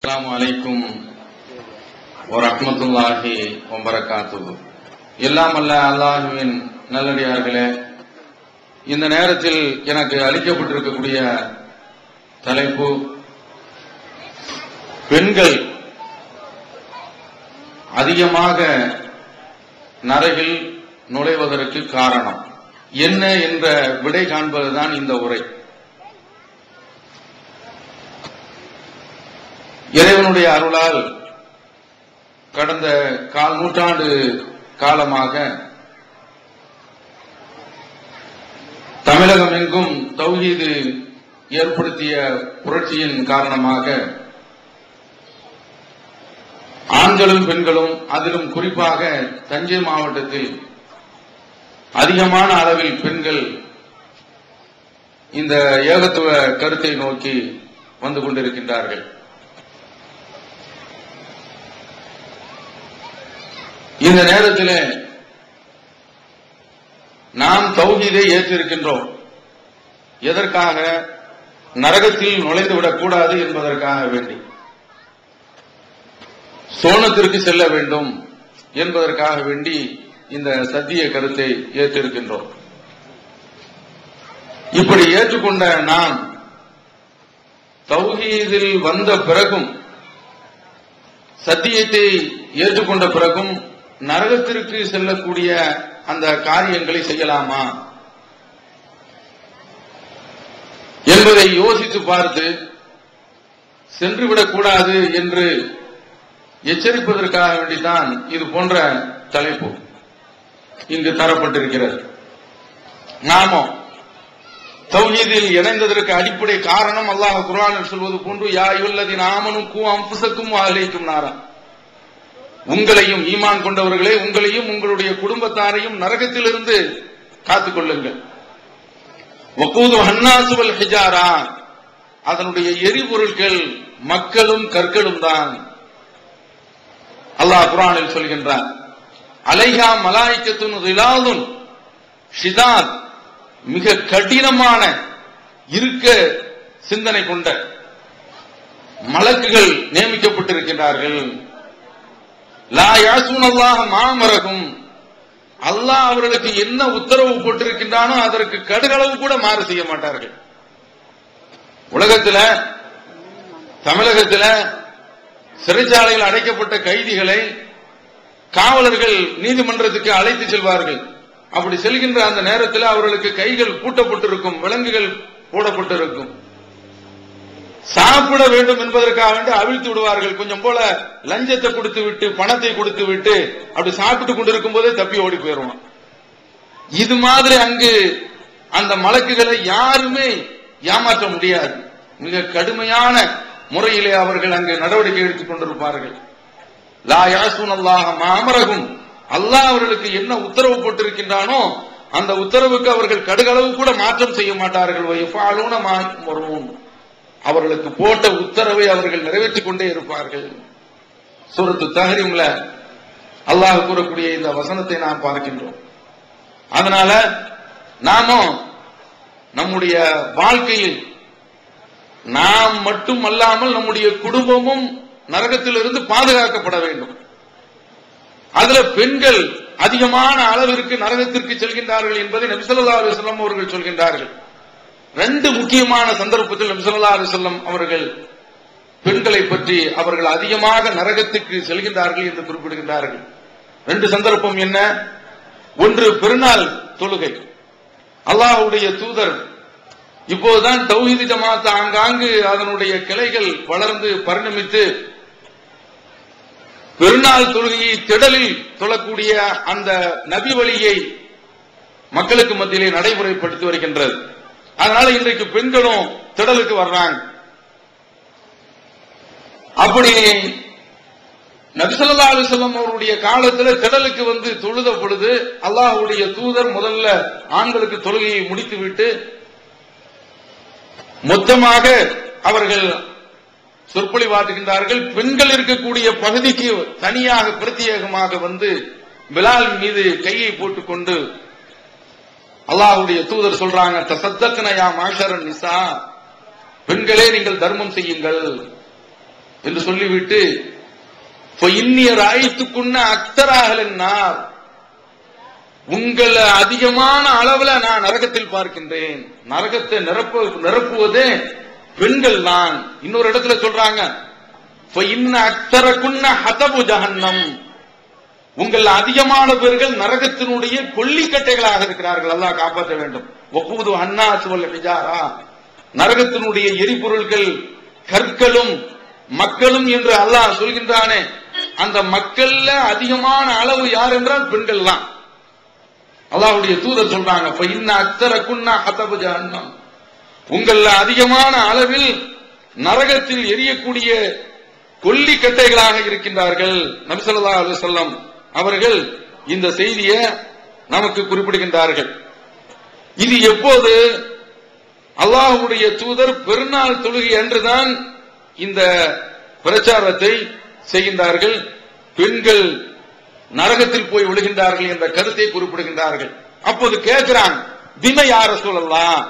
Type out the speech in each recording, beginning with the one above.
அஸ்ஸலாமு அலைக்கும் வரஹ்மத்துல்லாஹி வபரகாத்துஹு. எல்லாம் அல்ல அல்லாஹ்வின் நல்லடியார்களே, இந்த நேரத்தில் எனக்கு அளிக்கப்பட்டிருக்கக்கூடிய தலைப்பு பெண்கள் அதிகமாக நரகில் நுழைவதற்கு காரணம் என்ன என்ற விடை காண்பதுதான் இந்த உரை. இறைவனுடைய அருளால் கடந்த கால் நூற்றாண்டு காலமாக தமிழகம் எங்கும் தௌஹீது ஏற்படுத்திய புரட்சியின் காரணமாக ஆண்களும் பெண்களும், அதிலும் குறிப்பாக தஞ்சை மாவட்டத்தில் அதிகமான அளவில் பெண்கள் இந்த ஏகத்துவ கருத்தை நோக்கி வந்து கொண்டிருக்கின்றார்கள். இந்த நேரத்தில் நாம் தௌஹீதை ஏற்றிருக்கின்றோம். எதற்காக? நரகத்தில் நுழைந்துவிடக் கூடாது என்பதற்காக வேண்டி, சோனத்திற்கு செல்ல வேண்டும் என்பதற்காக வேண்டி இந்த சத்திய கருத்தை ஏற்றிருக்கின்றோம். இப்படி ஏற்றுக்கொண்ட நாம் தௌஹீதில் வந்த பிறகும், சத்தியத்தை ஏற்றுக்கொண்ட பிறகும் நரகத்திற்கு செல்லக்கூடிய அந்த காரியங்களை செய்யலாமா என்பதை யோசித்து பார்த்து சென்றுவிடக் கூடாது என்று எச்சரிப்பதற்காக வேண்டிதான் இது போன்ற தலைப்பு இங்கு தரப்பட்டிருக்கிறது. நாமும் தௌஹீதில் இணைந்ததற்கு அடிப்படை காரணம் அல்லாஹ் குர்ஆனில் சொல்வது போன்று, யா அய்யுஹல்லதீன ஆமனூ கூ அன்ஃபுஸக்கும் வ அஹ்லீக்கும் நாரா, உங்களையும், ஈமான் கொண்டவர்களே, உங்களையும் உங்களுடைய குடும்பத்தாரையும் நரகத்திலிருந்து காத்துக் கொள்ளுங்கள். வகூதுஹா அன்னாஸு வல் ஹிஜாரா, அதனுடைய எரிபொருட்கள் மக்களும் கற்களும் தான். அல்லாஹ் குர்ஆனில் சொல்கின்றான், அலைஹா மலாயிகத்துன் கிலாதுன் ஷிதாத், மிக கடினமான இருக்க சிந்தனை கொண்ட மலக்குகள் நியமிக்கப்பட்டிருக்கிறார்கள். லா யாஸூனல்லாஹ மா அமரஹும், அல்லாஹ் அவர்களுக்கு என்ன உத்தரவு போட்டிருக்கின்றானோ அதற்கு கடுகளவு கூட மாறு செய்ய மாட்டார்கள். உலகத்தில், தமிழகத்தில் சிறைச்சாலையில் அடைக்கப்பட்ட கைதிகளை காவலர்கள் நீதிமன்றத்துக்கு அழைத்து செல்வார்கள். அப்படி செல்கின்ற அந்த நேரத்தில் அவர்களுக்கு கைகள் பூட்டப்பட்டிருக்கும், விலங்குகள் போடப்பட்டிருக்கும். சாப்பிட வேண்டும் என்பதற்காக வேண்டி அவிழ்த்து விடுவார்கள். கொஞ்சம் போல லஞ்சத்தை கொடுத்து விட்டு, பணத்தை கொடுத்து விட்டு அப்படி சாப்பிட்டு கொண்டிருக்கும் போதே தப்பி ஓடி போயிடுவான். இது மாதிரி அங்கு அந்த மலக்குகளை யாருமே ஏமாற்ற முடியாது. மிக கடுமையான முறையிலே அவர்கள் அங்கு நடவடிக்கை எடுத்துக் கொண்டிருப்பார்கள். லா யாஸூனல்லாஹ மா அமரஹும், அல்லாஹ் அவர்களுக்கு என்ன உத்தரவு போட்டிருக்கின்றானோ அந்த உத்தரவுக்கு அவர்கள் கடுகளவு கூட மாற்றம் செய்ய மாட்டார்கள். வயஃபஅலூன மா யுமரூன், அவர்களுக்கு போட்ட உத்தரவை அவர்கள் நிறைவேற்றிக் கொண்டே இருப்பார்கள். சூரத்து தஹ்ரீம்ல அல்லாஹ் கூறக்கூடிய இந்த வசனத்தை நாம் பார்க்கின்றோம். அதனால நாமும் நம்முடைய வாழ்க்கையில் நாம் மட்டும் அல்லாமல் நம்முடைய குடும்பமும் நரகத்திலிருந்து பாதுகாக்கப்பட வேண்டும். அதுல பெண்கள் அதிகமான அளவிற்கு நரகத்திற்கு செல்கின்றார்கள் என்பதை நபி ஸல்லல்லாஹு அலைஹி வஸல்லம் அவர்கள் சொல்கின்றார்கள். ரெண்டு முக்கியமான சந்தர்ப்பத்தில் நபி ஸல்லல்லாஹு அலைஹி வஸல்லம் அவர்கள் பெண்களை பற்றி அவர்கள் அதிகமாக நரகத்துக்கு செல்கின்றார்கள் என்று குறிப்பிடுகின்றார்கள். ரெண்டு சந்தர்ப்பம் என்ன? ஒன்று பெருநாள் தொழுகை. அல்லாஹ்வுடைய தூதர், இப்போதுதான் தௌஹீத் ஜமாத் ஆங்காங்கு அதனுடைய கிளைகள் வளர்ந்து பரிணமித்து பெருநாள் தொழுகையை திடலில் தொழக்கூடிய அந்த நபி வழியை மக்களுக்கு மத்தியிலே நடைமுறைப்படுத்தி வருகின்றது. அதனால இன்றைக்கு பெண்களும் திடலுக்கு வர்றாங்க. அப்படி நபி ஸல்லல்லாஹு அலைஹி வஸல்லம் அவருடைய காலத்தில் திடலுக்கு வந்து தொழுத பொழுது அல்லாஹ்வுடைய தூதர் முதல்ல ஆண்களுக்கு தொழுகையை முடித்துவிட்டு மொத்தமாக அவர்கள் சொற்பொழிவாற்றுகின்றார்கள். பெண்கள் இருக்கக்கூடிய பகுதிக்கு தனியாக பிரத்யேகமாக வந்து பிலால் மீது கையை போட்டுக்கொண்டு அல்லாஹ்வுடைய தூதர் சொல்றாங்க, தசத்தக்ன யா மாஷரன் நிசா, பெண்களே நீங்கள் தர்மம் செய்யுங்கள். என்று சொல்லிவிட்டு இன்னியர் ஆயித்துக்குன்ன அக்தராகலன்னார், உங்களை அதிகமான அளவுல நான் நரகத்தில் பார்க்கின்றேன். நரகத்தை நிரப்புவதே பெண்கள் தான். இன்னொரு இடத்துல சொல்றாங்க அக்தரக்குன்ன ஹதபு ஜஹன்னம், உங்கள் அதிகமான பேர்கள் நரகத்தினுடைய கொல்லிக்கட்டைகளாக இருக்கிறார்கள். அல்லாஹ் காப்பாற்ற வேண்டும். வகூது அன்னாஸ் வல் ஹிஜாரா, நரகத்தினுடைய எரிபொருள்கள் கற்களும் மக்களும் என்று அல்லாஹ் சொல்கின்றானே, அந்த மக்கள்ல அதிகமான அளவு யார் என்றால் பெண்கள் தான். அல்லாஹ்வுடைய தூதர் சொல்றாங்க அக்தரக்குன்ன ஹதபு ஜஹன்னம், உங்கள அதிகமான அளவில் நரகத்தில் எரியக்கூடிய கொல்லிக்கட்டைகளாக இருக்கின்றார்கள். நபி ஸல்லல்லாஹு அலைஹி வஸல்லம் அவர்கள் இந்த செய்தியை நமக்கு குறிப்பிடுகின்றார்கள். இது எப்போது? அல்லாஹ்வுடைய தூதர் பெருநாள் தொழுகை அன்றுதான் இந்த பிரச்சாரத்தை செய்கின்றார்கள். பெண்கள் நரகத்தில் போய் விழுகின்றார்கள் என்ற கருத்தை குறிப்பிடுகின்றார்கள். அப்போது கேட்கிறாங்க, பிம யா ரசூலல்லாஹ்,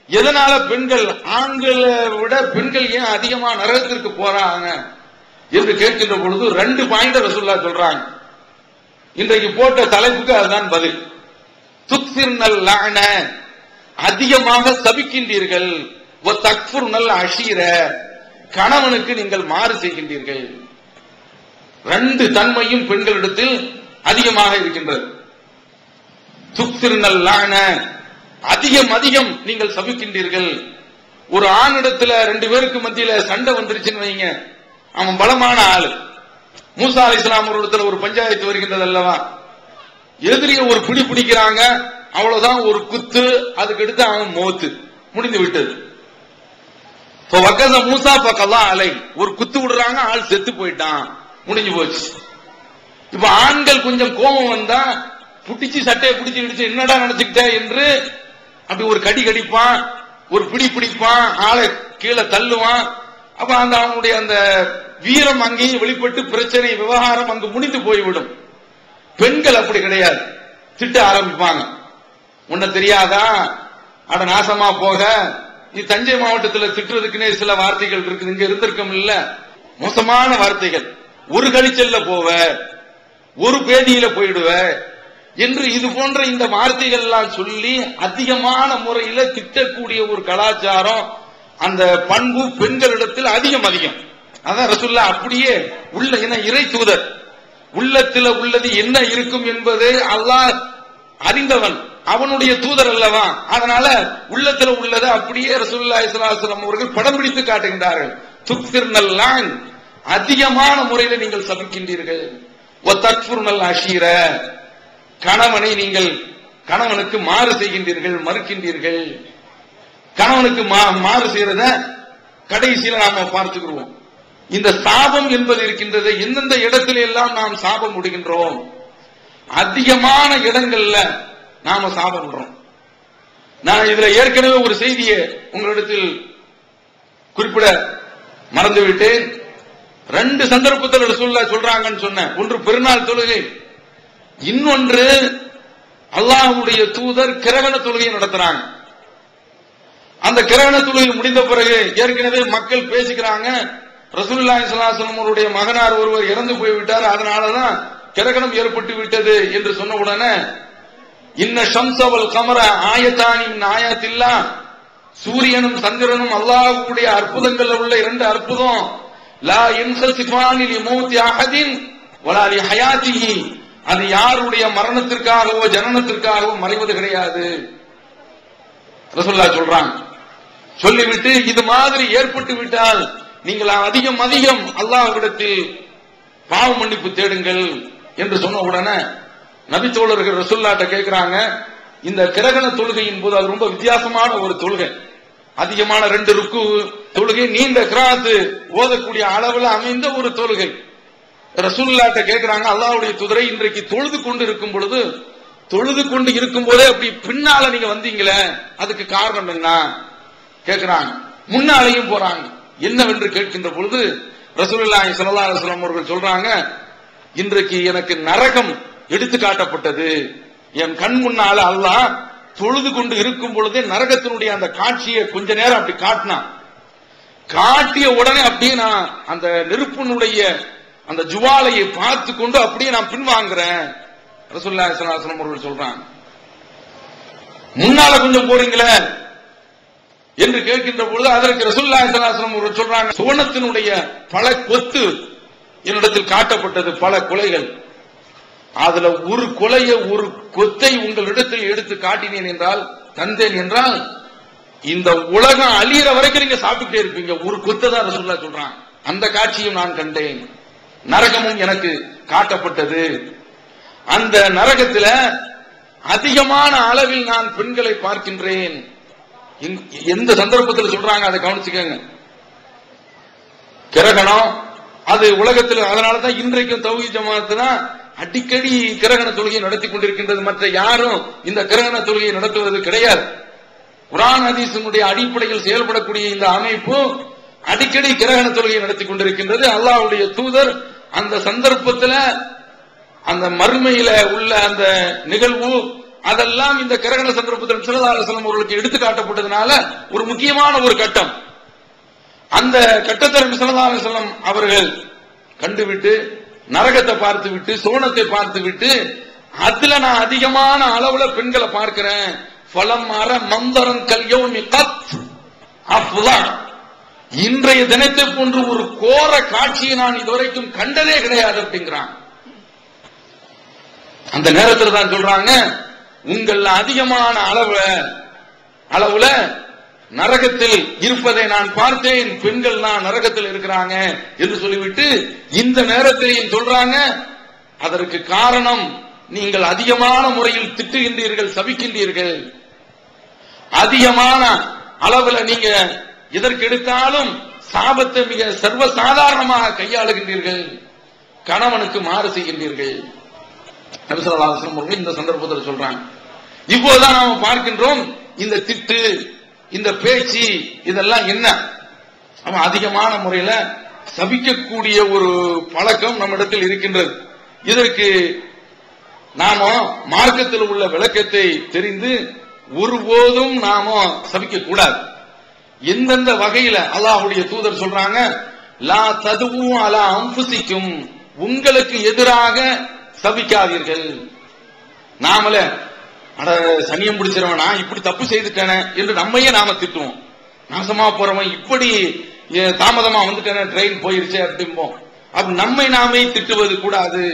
எதனால பெண்கள் ஆண்களை விட பெண்கள் ஏன் அதிகமா நரகத்திற்கு போறாங்க என்று கேட்கின்ற பொழுது 2 பாயிண்ட் ரசூலுல்லாஹ் சொல்றாங்க. இன்றைக்கு போட்ட தலைப்புக்கு அதுதான் பதில். துக்ஸிர்னல் லஅன, அதிகமாக சபிக்கின்றீர்கள். வ தக்ஃபுர்னல் அஷீர, கணவனுக்கு நீங்கள் மாறு செய்கின்றீர்கள். 2 தன்மையும் பெண்களிடத்தில் அதிகமாக இருக்கின்றது. துக்ஸிர்னல் லஅன, அதிகம் நீங்கள் சபிக்கின்றீர்கள். ஒரு ஆணிடத்துல 2 பேருக்கு மத்தியில சண்டை வந்துருச்சுன்னு வைங்க, அவன் பலமான ஆளு. மூசா அலைஹிஸ்ஸலாம் ஒரு இடத்துல ஒரு பஞ்சாயத்து வருகின்றது அல்லவா, எதிரிய ஒரு பிடி பிடிக்கிறாங்க, அவ்வளவுதான், ஒரு குத்து, அதுக்கு அடுத்து அவன் மௌத்து, முடிந்து விட்டது. மூசா பக்கல்லா அலை, ஒரு குத்து விடுறாங்க, ஆள் செத்து போயிட்டான், முடிஞ்சு போச்சு. இப்ப ஆண்கள் கொஞ்சம் கோபம் வந்தா புடிச்சு சட்டையை பிடிச்சு இடிச்சு என்னடா நினைச்சுக்கிட்ட என்று அப்படி ஒரு கடி கடிப்பான், ஒரு பிடி பிடிப்பான், ஆளை கீழே தள்ளுவான். அப்ப அந்த அவனுடைய அந்த வீரம் அங்கேயும் வெளிப்பட்டு பிரச்சனை விவகாரம் அங்கு முடிந்து போய்விடும். பெண்கள் அப்படி கிடையாது, திட்ட ஆரம்பிப்பாங்க. உன்ன தெரியாதா, அட நாசமா போக, நீ தஞ்சை மாவட்டத்தில் திட்டுறதுக்குன்னே சில வார்த்தைகள் இருக்குது, இங்க இருந்திருக்கும் இல்ல, மோசமான வார்த்தைகள். ஒரு கழிச்சல்ல போவ, ஒரு பேதியில போயிடுவ என்று இது போன்ற இந்த வார்த்தைகள் எல்லாம் சொல்லி அதிகமான முறையில திட்டக்கூடிய ஒரு கலாச்சாரம், அந்த பண்பு பெண்களிடத்தில் அதிகம். அதான் ரசூலுல்லாஹ் அப்படியே உள்ள, என இறை தூதர், உள்ளத்தில் உள்ளது என்ன இருக்கும் என்பது அல்லாஹ் அறிந்தவன், அவனுடைய தூதர் அல்லவா, அதனால உள்ளத்தில் உள்ளதை அப்படியே ரசூலுல்லாஹி ஸல்லல்லாஹு அலைஹி வஸல்லம் அவர்கள் படம் பிடித்து காட்டுகின்றார்கள். துக்ஸிர்னல் லஅன், அதிகமான முறையில் நீங்கள் சபிக்கின்றீர்கள். வ தக்ஃபுர்னல் அஷீர, கணவனை நீங்கள் கணவனுக்கு மாறு செய்கின்றீர்கள், மறுக்கின்றீர்கள். கணவனுக்கு மாறு செய்யறத கடைசியில நாம பார்த்துக்கிறோம். இந்த சாபம் என்பது இருக்கின்றது, எந்தெந்த இடத்துல எல்லாம் நாம் சாபம் விடுகின்றோம், அதிகமான இடங்கள்ல நாம சாபம் விடுறோம். நான் இதுல ஏற்கனவே ஒரு செய்தியை உங்களிடத்தில் குறிப்பிட மறந்துவிட்டேன். 2 சந்தர்ப்பத்தில் ரசூலுல்லாஹ் சொல்றாங்கன்னு சொன்னேன். ஒன்று பெருநாள் தொழுகை, இன்னொன்று அல்லாஹ்வுடைய தூதர் கிரகண தொழுகை நடத்துறாங்க. அந்த கிரகண தொழுகை முடிந்த பிறகு ஏற்கனவே மக்கள் பேசிக்கிறாங்க, ரசூலுல்லாஹி ஸல்லல்லாஹு அலைஹி வஸல்லம் அவருடைய மகனார் ஒருவர் இறந்து போய்விட்டார், அதனாலதான் கிரகணம் ஏற்பட்டு விட்டது என்று சொன்ன உடனே, இன்ன ஷம்ஸ வல் கமர ஆயத்தானி மின் ஆயாத்தில்லாஹ், சூரியனும் சந்திரனும் அல்லாஹ்வுடைய அற்புதங்கள்ல உள்ள 2 அற்புதம். லா யன்கஸிஃபானி லிமௌத்தி அஹதின் வலா லிஹயாத்திஹி, அது யாருடைய மரணத்திற்காகவோ ஜனனத்திற்காகவோ மறைவது கிடையாது ரசூலுல்லாஹ் சொல்றாங்க. சொல்லிவிட்டு இது மாதிரி ஏற்பட்டு விட்டால் நீங்கள் அதிகம் அல்லாஹ்விடத்தில் பாவ மன்னிப்பு தேடுங்கள் என்று சொன்ன உடனே நபி தோழர்கள் ரசூலுல்லாஹ்ட்ட கேட்கிறாங்க, இந்த கிரகண தொழுகையின் போது அது ரொம்ப வித்தியாசமான ஒரு தொழுகை, அதிகமான 2 ருக்கு தொழுகை, நீண்ட கிராத்து ஓதக்கூடிய அளவில் அமைந்த ஒரு தொழுகை. ரசூலுல்லாஹ்ட்ட கேட்கிறாங்க, அல்லாஹ்வுடைய தூதரை, இன்றைக்கு தொழுது கொண்டு இருக்கும் போதே அப்படி பின்னால நீங்க வந்தீங்களே, அதுக்கு காரணம் என்ன கேட்கிறாங்க. முன்னாலேயும் போறாங்க. என்னவென்று கேட்கின்ற பொழுது ரசூலுல்லாஹி ஸல்லல்லாஹு அலைஹி வஸல்லம் அவர்கள் சொல்றாங்க, இன்றைக்கு எனக்கு நரகம் எடுத்து காட்டப்பட்டது. என் கண் முன்னால அல்லாஹ் தொழுது கொண்டு இருக்கும் பொழுதே நரகத்தினுடைய அந்த காட்சியை கொஞ்ச நேரம் அப்படி காட்டினான். காட்டிய உடனே அப்படியே நான் அந்த நெருப்பினுடைய அந்த ஜுவாலையை பார்த்து கொண்டு அப்படியே நான் பின்வாங்குறேன். ரசூலுல்லாஹி ஸல்லல்லாஹு அலைஹி வஸல்லம் அவர்கள் சொல்றாங்க. முன்னால கொஞ்சம் போறீங்களே என்று கேட்கின்ற பொழுது அதற்கு ரசூலுல்லாஹி ஸல்லல்லாஹு அலைஹி வஸல்லம் அவர்கள் சொல்றாங்க, சுவனத்தினுடைய பல கொத்து என்னிடத்தில் காட்டப்பட்டது, பல கொலைகள். அதுல ஒரு கொலையை, ஒரு கொத்தை உங்களிடத்தில் எடுத்து காட்டினேன் என்றால், தந்தேன் என்றால், இந்த உலகம் அழியிற வரைக்கும் நீங்க சாப்பிட்டே இருப்பீங்க. ஒரு கொத்தை தான் ரசூலுல்லாஹ் சொல்றான். அந்த காட்சியும் நான் கண்டேன். நரகமும் எனக்கு காட்டப்பட்டது. அந்த நரகத்தில் அதிகமான அளவில் நான் பெண்களை பார்க்கின்றேன். எந்த சந்தர்ப்பத்தில் சொல்றாங்க அதை கவனிச்சுக்கங்க. கிரகணம் அது உலகத்தில், அதனாலதான் இன்றைக்கும் தௌஹீத் ஜமாஅத் தான் அடிக்கடி கிரகண தொழுகை நடத்தி கொண்டிருக்கின்றது. மற்ற யாரும் இந்த கிரகண தொழுகையை நடத்துவது கிடையாது. குர்ஆன் ஹதீஸினுடைய அடிப்படையில் செயல்படக்கூடிய இந்த அமைப்பு அடிக்கடி கிரகண தொழுகையை நடத்தி கொண்டிருக்கின்றது. அல்லாஹ்வுடைய தூதர் அந்த சந்தர்ப்பத்தில், அந்த மறுமையில உள்ள அந்த நிகழ்வு, அதெல்லாம் இந்த கிரகண சந்தர்ப்பத்தில் ஸல்லல்லாஹு அலைஹி வஸல்லம் அவர்களுக்கு எடுத்து காட்டப்பட்டதுனால ஒரு முக்கியமான ஒரு கட்டம். அந்த கட்டத்தில் ஸல்லல்லாஹு அலைஹி வஸல்லம் அவர்கள் கண்டுவிட்டு, நரகத்தை பார்த்து விட்டு, சோனத்தை பார்த்து விட்டு, அதுல நான் அதிகமான அளவுல பெண்களை பார்க்கிறேன். ஃபலம் அர மந்தரன் கல்யௌமி கத் அஃலா, இன்றைய தினத்தை போன்று ஒரு கோர காட்சியை நான் இதுவரைக்கும் கண்டதே கிடையாது அப்படிங்கிறான். அந்த நேரத்தில் தான் சொல்றாங்க, உங்கள் அதிகமான அளவுல நரகத்தில் இருப்பதை நான் பார்த்தேன், பெண்கள் தான் நரகத்தில் இருக்கிறாங்க என்று சொல்லிவிட்டு இந்த நேரத்தையும் சொல்றாங்க. அதற்கு காரணம், நீங்கள் அதிகமான முறையில் திட்டுகின்றீர்கள், சபிக்கின்றீர்கள். அதிகமான அளவுல நீங்க எதற்கு எடுத்தாலும் சாபத்தை மிக சர்வசாதாரணமாக கையாளுகின்றீர்கள், கணவனுக்கு மாறு செய்கின்றீர்கள். நபி ஸல்லல்லாஹு அலைஹி வஸல்லம் இந்த சந்தர்ப்பத்தில் சொல்றாங்க. இப்போதான் நாம் பார்க்கின்றோம், இந்த திட்டு, இந்த பேச்சு, இதெல்லாம் என்ன? அவன் அதிகமான முறையில சபிக்கக்கூடிய ஒரு பழக்கம் நம்மிடத்தில் இருக்கின்றது. இதற்கு நாம மார்க்கத்தில் உள்ள விளக்கத்தை தெரிந்து ஒருபோதும் நாம சபிக்க கூடாது. எந்தெந்த வகையில அல்லாஹ்வுடைய தூதர் சொல்றாங்க, லா ததுவு அலா அன்ஃபுசிக்கும், உங்களுக்கு எதிராக சபிக்காதீர்கள். நாமல அட சனியம் பிடிச்சிருவனா, இப்படி தப்பு செய்துட்டேன என்று நம்மையே நாம திட்டுவோம். நாசமா போறவன், இப்படி தாமதமா வந்துட்டேன, ட்ரெயின் போயிருச்சே அப்படிம்போம். அப்ப நம்மை நாமே திட்டுவது கூடாது.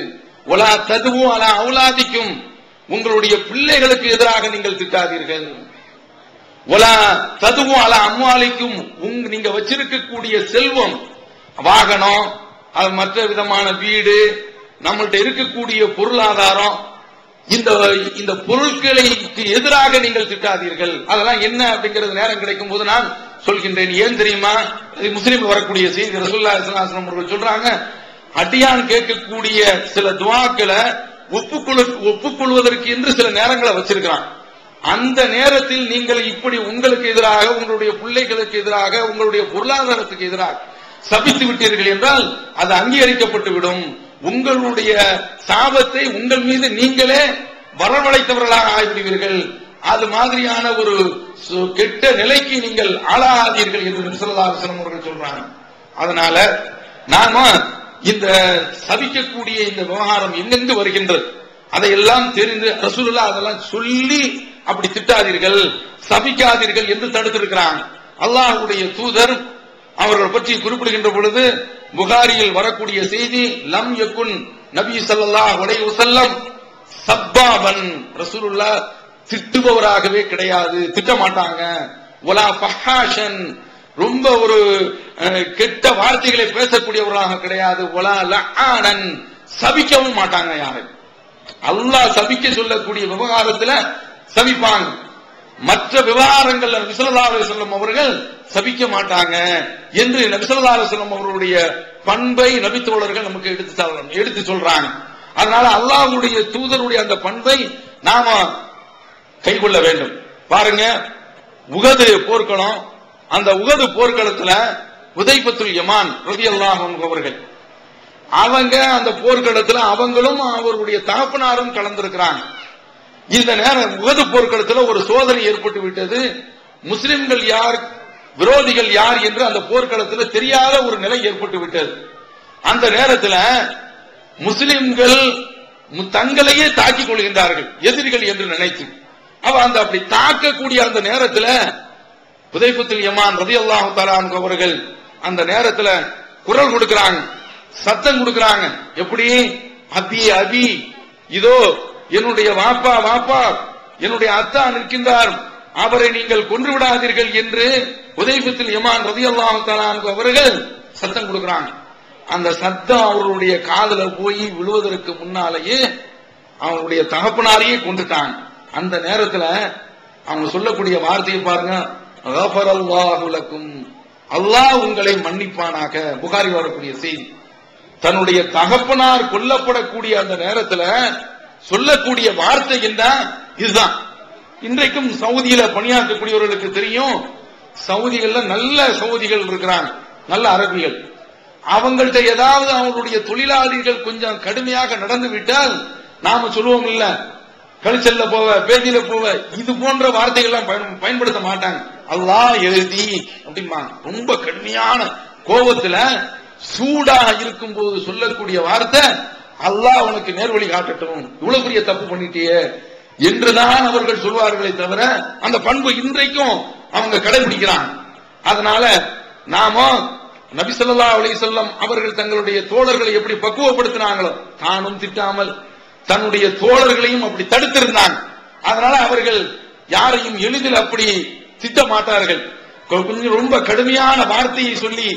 ஒலா ததுவு அலா அவுலாதிக்கும், உங்களுடைய பிள்ளைகளுக்கு எதிராக நீங்கள் திட்டாதீர்கள். ஒலா ததுவு அலா அம்வாலிக்கும், நீங்க வச்சிருக்கக்கூடிய செல்வம், வாகனம், அது மற்ற விதமான வீடு, நம்மள்ட்ட இருக்கக்கூடிய பொருளாதாரம், இந்த பொருட்களுக்கு எதிராக நீங்கள் திட்டாதீர்கள். அதெல்லாம் என்ன அப்படிங்கிறது நேரம் கிடைக்கும் போது நான் சொல்கின்றேன். ஏன் தெரியுமா? முஸ்லீம் வரக்கூடிய செய்தி, ரசூலுல்லாஹி ஸல்லல்லாஹு அலைஹி வஸல்லம் அவர்கள் சொல்றாங்க, அடியான் கேட்கக்கூடிய சில துஆக்களை ஒப்புக்கொள்வதற்கு என்று சில நேரங்களை வச்சிருக்கிறான். அந்த நேரத்தில் நீங்கள் இப்படி உங்களுக்கு எதிராக, உங்களுடைய பிள்ளைகளுக்கு எதிராக, உங்களுடைய பொருளாதாரத்துக்கு எதிராக சபித்து விட்டீர்கள் என்றால் அது அங்கீகரிக்கப்பட்டு விடும். உங்களுடைய சாபத்தை உங்கள் மீது நீங்களே வரவழைத்தவர்களாக ஆகிவிடுவீர்கள். அது மாதிரியான ஒரு கெட்ட நிலைக்கு நீங்கள் ஆளாகாதீர்கள் என்று நபி ஸல்லல்லாஹு அலைஹி வஸல்லம் அவர்கள் சொல்றாங்க. அதனால நாம இந்த சபிக்கக்கூடிய இந்த விவகாரம் எங்கெங்கு வருகின்றது அதையெல்லாம் தெரிந்து, ரசூலுல்லாஹ் அதெல்லாம் சொல்லி அப்படி திட்டாதீர்கள், சபிக்காதீர்கள் என்று தடுத்திருக்கிறாங்க. அல்லாஹ்வுடைய தூதர் அவர்கள் பற்றி குறிப்பிடுகின்ற பொழுது புகாரியில் வரக்கூடிய செய்தி, லம் யகுன் நபி ஸல்லல்லாஹு அலைஹி வஸல்லம் சப்பாபன், ரசூலுல்லாஹ் திட்டுபவராகவே கிடையாது, திட்ட மாட்டாங்க. வலா ஃபஹாஷன், ரொம்ப ஒரு கெட்ட வார்த்தைகளை பேசக்கூடியவராக கிடையாது. வலா லஆனன், சபிக்கவும் மாட்டாங்க யாரை. அல்லாஹ் சபிக்க சொல்லக்கூடிய விவகாரத்துல சபிப்பாங்க, மற்ற விவகாரங்கள் நபி ஸல்லல்லாஹு அலைஹி வஸல்லம் அவர்கள் சபிக்க மாட்டாங்க என்று நபி ஸல்லல்லாஹு அலைஹி வஸல்லம் அவர்களுடைய பண்பை நபித்தோழர்கள் நமக்கு எடுத்து சொல்றாங்க. அதனால அல்லாஹ்வுடைய தூதருடைய அந்த பண்பை நாம கைக்கொள்ள வேண்டும். பாருங்க, உஹது போர்க்களம், அந்த உஹது போர்க்களத்துல உதைபத்துல் யமான் ரலியல்லாஹு அன்ஹு அவர்கள், அவங்க அந்த போர்க்களத்துல அவங்களும் அவருடைய தகப்பனாரும் கலந்திருக்கிறாங்க. இந்த நேரம் உஹது போர்க்களத்துல ஒரு சோதனை ஏற்பட்டு விட்டது. முஸ்லிம்கள் யார் விரோதிகள் யார் என்று அந்த போர்க்களத்தில் தெரியாத ஒரு நிலை ஏற்பட்டு விட்டது. அந்த நேரத்தில் முஸ்லிம்கள் தங்களையே தாக்கிக் கொள்கின்றார்கள் எதிரிகள் என்று நினைத்து. அந்த அப்படி தாக்கக்கூடிய அந்த நேரத்தில் ஹுதைஃபத்துல் யமான் ரலியல்லாஹு தஆலா அன்ஹு அவர்கள் அந்த நேரத்தில் குரல் கொடுக்கிறாங்க, சத்தம் கொடுக்கிறாங்க. எப்படி? அபி அபி, இதோ என்னுடைய வாப்பா வாப்பா, என்னுடைய அத்தா நிற்கின்றார், அவரை நீங்கள் கொன்று விடாதீர்கள் என்று ஹுதைஃபத்துல் யமான் ரலியல்லாஹு தஆலா அன்ஹு அவர்கள் சத்தம் கொடுக்கிறாங்க. அந்த சத்தம் அவர்களுடைய காதுல போய் விழுவதற்கு முன்னாலேயே அவங்களுடைய தகப்பனாரையே கொண்டுட்டாங்க. அந்த நேரத்தில் அவங்க சொல்லக்கூடிய வார்த்தையை பாருங்க, கஃபரல்லாஹு லக்கும், அல்லாஹ் உங்களை மன்னிப்பானாக. புகாரி வரக்கூடிய செய்தி. தன்னுடைய தகப்பனார் கொல்லப்படக்கூடிய அந்த நேரத்தில் சொல்லக்கூடிய வார்த்தை என்ன? இதுதான். இன்றைக்கும் சவுதியில பணியாற்றக்கூடியவர்களுக்கு தெரியும், சவுதிகள்ல நல்ல சவுதிகள் இருக்கிறாங்க, நல்ல அரபிகள். அவங்கள்ட்ட ஏதாவது அவங்களுடைய தொழிலாளிகள் கொஞ்சம் கடுமையாக நடந்து விட்டால் நாம சொல்லுவோம் இல்ல, கழிச்சல்ல போவ, பேதியில போவ, இது போன்ற வார்த்தைகள்லாம் பயன்படுத்த மாட்டாங்க. அல்லாஹ் எழுதி அப்படிம்பாங்க. ரொம்ப கடுமையான கோபத்துல சூடாக இருக்கும் போது சொல்லக்கூடிய வார்த்தை, அல்லாஹ் உனக்கு நேர்வழி காட்டட்டும், இவ்வளவு பெரிய தப்பு பண்ணிட்டியே என்றுதான் அவர்கள் சொல்வார்களே தவிர அந்த பண்பு இன்றைக்கும் அவங்க கடைபிடிக்கிறாங்க. அதனால நாம நபி ஸல்லல்லாஹு அலைஹி வஸல்லம் அவர்கள் தங்களுடைய தோழர்களை எப்படி பக்குவப்படுத்தினாங்களோ, தானும் திட்டாமல் தன்னுடைய தோழர்களையும் அப்படி தடுத்திருந்தாங்க. அதனால அவர்கள் யாரையும் எளிதில் அப்படி திட்ட மாட்டார்கள், கொஞ்சம் ரொம்ப கடுமையான வார்த்தையை சொல்லி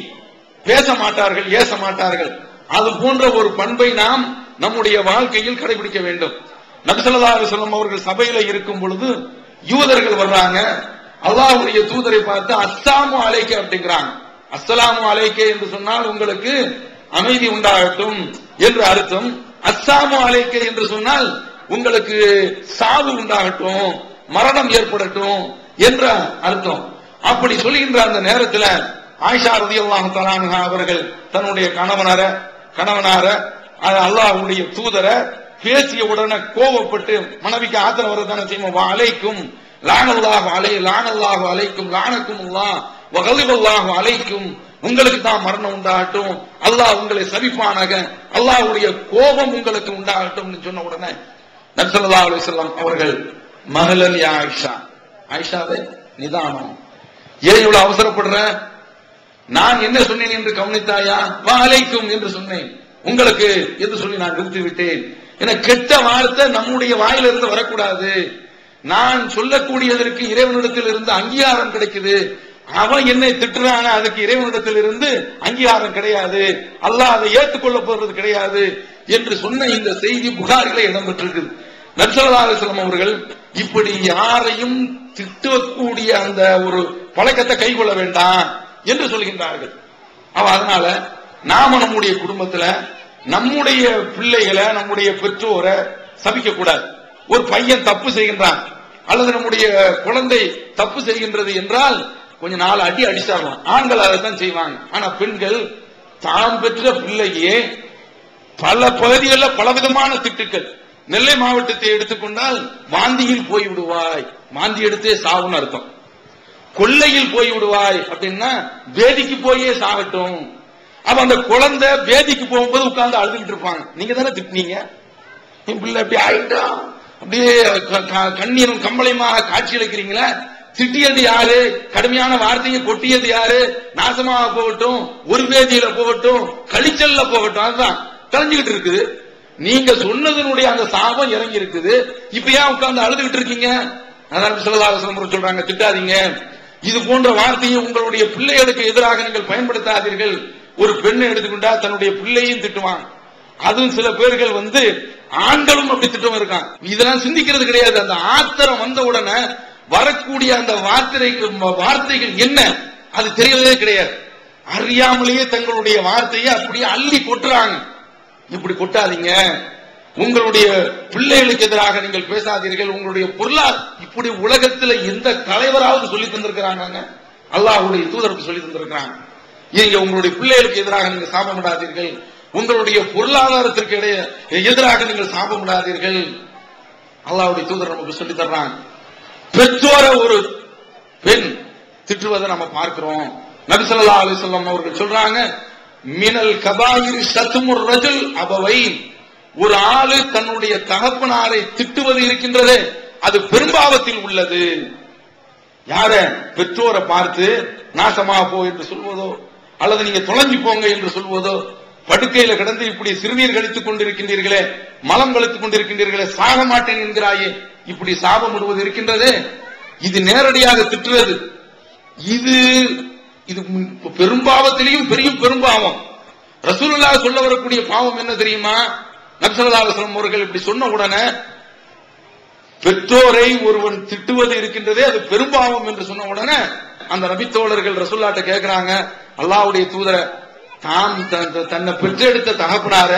பேச மாட்டார்கள், ஏச மாட்டார்கள். அது போன்ற ஒரு பண்பை நாம் நம்முடைய வாழ்க்கையில் கடைபிடிக்க வேண்டும். நபி ஸல்லல்லாஹு அலைஹி வஸல்லம் அவர்கள் சபையில இருக்கும் பொழுது யூதர்கள் வர்றாங்க, அல்லாஹ்வுடைய தூதரை பார்த்து அஸ்ஸலாமு அலைக்க அப்படிங்கிறாங்க. அஸ்ஸலாமு அலைக்க என்று சொன்னால் உங்களுக்கு அமைதி உண்டாகட்டும் என்று அர்த்தம். அஸ்ஸலாமு அலைக்க என்று சொன்னால் உங்களுக்கு சாவு உண்டாகட்டும், மரணம் ஏற்படட்டும் என்ற அர்த்தம். அப்படி சொல்கின்ற அந்த நேரத்தில் ஆயிஷா ரலியல்லாஹு தஆலா அன்ஹா அவர்கள் தன்னுடைய கணவனார அல்லாஹ்வுடைய தூதரை பேசிய உடனே கோபப்பட்டு, மனைவிக்கு ஆத்திரம் வரதானே செய்யும், வா அலைக்கும் லானல்லாஹு அலைஹி லானல்லாஹு அலைக்கும் லானக்குமுல்லாஹ் வ கலிபல்லாஹு அலைக்கும், உங்களுக்கு தான் மரணம் உண்டாகட்டும், அல்லாஹ் உங்களை சபிப்பானாக, அல்லாஹ்வுடைய கோபம் உங்களுக்கு உண்டாகட்டும் சொன்ன உடனே நபி ஸல்லல்லாஹு அலைஹி வஸல்லம் அவர்கள் மஹலன் யா ஆயிஷா, ஆயிஷாவே நிதானம், ஏன் இவ்வளவு அவசரப்படுற, நான் என்ன சொன்னேன் என்று கவனித்தாயா, வா அலைக்கும் என்று சொன்னேன், உங்களுக்கு என்று சொல்லி நான் நிறுத்தி விட்டேன். என கெட்ட வார்த்தை நம்முடைய வாயிலிருந்து வரக்கூடாது. நான் சொல்லக்கூடியதற்கு இறைவனிடத்தில் இருந்து அங்கீகாரம் கிடைக்குது, அவன் என்னை திட்டுறான, அதுக்கு இறைவனிடத்தில் இருந்து அங்கீகாரம் கிடையாது, அல்லாஹ் அதை ஏற்றுக்கொள்ள போறது கிடையாது என்று சொன்ன இந்த செய்தி புகாரிலே இடம்பெற்றிருக்குது. நபி ஸல்லல்லாஹு அலைஹி வஸல்லம் அவர்கள் இப்படி யாரையும் திட்டக்கூடிய அந்த ஒரு பழக்கத்தை கைக்கொள்ள வேண்டாம் என்று சொல்கின்றார்கள். அதனால நாம நம்முடைய குடும்பத்துல நம்முடைய பிள்ளைகளை, நம்முடைய பெற்றோரை சபிக்க கூடாது. ஒரு பையன் தப்பு செய்கின்றான் அல்லது நம்முடைய குழந்தை தப்பு செய்கின்றது என்றால் கொஞ்ச நாள் அடிச்சாகலாம். ஆண்கள் அதைத்தான் செய்வாங்க. ஆனா பெண்கள் தாம் பெற்ற பிள்ளையே பல பகுதிகளில் பலவிதமான திட்டுக்கள். நெல்லை மாவட்டத்தை எடுத்துக்கொண்டால் வாந்தியில் போய் விடுவாய், வாந்தி எடுத்தே சாவுன்னு அர்த்தம். கொள்ளையில் போய் விடுவாய் அப்படின்னா வேதிக்கு போயே சாகட்டும். அப்ப அந்த குழந்தை வேதிக்கு போகும்போது உட்கார்ந்து அழுதுகிட்டு இருப்பாங்க, நீங்க தானே திட்டினீங்க, என் பிள்ளை அப்படி ஆயிட்டோம், அப்படியே கண்ணீரும் கம்பளையுமாக காட்சி அளிக்கிறீங்களா, திட்டியது யாரு, கடுமையான வார்த்தையை கொட்டியது யாரு, நாசமாக போகட்டும், ஒரு வேதியில போகட்டும், கழிச்சல்ல போகட்டும், அதுதான் கலைஞ்சுகிட்டு இருக்குது. நீங்க சொன்னதனுடைய அந்த சாபம் இறங்கி இருக்குது. இப்ப ஏன் உட்கார்ந்து அழுதுகிட்டு இருக்கீங்க? அதான் ஸல்லல்லாஹு அலைஹி வஸல்லம் சொல்றாங்க, திட்டாதீங்க, இது போன்ற வார்த்தையை உங்களுடைய பிள்ளைகளுக்கு எதிராக நீங்கள் பயன்படுத்தாதீர்கள். ஒரு பெண்ணை எடுத்துக்கொண்டா தன்னுடைய பிள்ளையும் திட்டுவான். அதுவும் சில பேர்கள் ஆண்களும் அப்படி திட்டம் இருக்கான். இதெல்லாம் சிந்திக்கிறது கிடையாது. அந்த ஆத்திரம் வந்த உடனே வரக்கூடிய அந்த வார்த்தைகள் என்ன அது தெரியறதே கிடையாது. அறியாமலேயே தங்களுடைய வார்த்தையை அப்படியே அள்ளி கொட்டுறாங்க. இப்படி கொட்டாதீங்க, உங்களுடைய பிள்ளைகளுக்கு எதிராக நீங்கள் பேசாதீர்கள். உங்களுடைய பொருளாதார இப்படி உலகத்தில் எந்த தலைவராவது சொல்லி தந்திருக்கிறாங்க? அல்லாஹ்வுடைய தூதருக்கு சொல்லி தந்திருக்கிறாங்க, நீங்க உங்களுடைய பிள்ளைகளுக்கு எதிராக நீங்கள் சாபமிடாதீர்கள், உங்களுடைய பொருளாதாரத்திற்கு எதிராக நீங்கள் சாபமிடாதீர்கள். அல்லாஹ்வுடைய தூதர் நமக்கு சொல்லி தர்றாங்க. பெற்றோர ஒரு பெண் திட்டுவதை நம்ம பார்க்கிறோம். நபி ஸல்லல்லாஹு அலைஹி வஸல்லம் அவர்கள் சொல்றாங்க, மினல் கபாயிரி ஷத்முர் ரஜுல் அபவை, ஒரு ஆளு தன்னுடைய தகப்பனாரை திட்டுவது இருக்கின்றது, அது பெரும்பாவத்தில் உள்ளது. யார? பெற்றோரை பார்த்து நாசமா போ என்று சொல்வதோ, அல்லது நீங்க தொலைஞ்சு போங்க என்று சொல்வதோ, படுக்கையில கிடந்து இப்படி சிறுநீர் கழித்துக் கொண்டிருக்கின்றீர்களே, மலம் கழித்துக் கொண்டிருக்கின்றீர்களே, சாக மாட்டேன் என்கிறாயே, இப்படி சாபம் விடுவது இருக்கின்றது, இது நேரடியாக திட்டுறது. இது பெரும்பாவத்திலையும் பெரிய பெரும்பாவம். ரசூலுல்லாஹ் சொல்ல வரக்கூடிய பாவம் என்ன தெரியுமா? நபி ஸல்லல்லாஹு அலைஹி வஸல்லம் அவர்கள் இப்படி சொன்ன உடனே, பெற்றோரை ஒருவன் திட்டுவது இருக்கின்றதே அது பெரும்பாவம் என்று சொன்ன உடனே அந்த நபித்தோழர்கள் ரசூலுல்லாஹ்ட்ட கேட்கிறாங்க, அல்லாஹ்வுடைய தூதரை, தன்னை பெற்றெடுத்த தகப்பனார,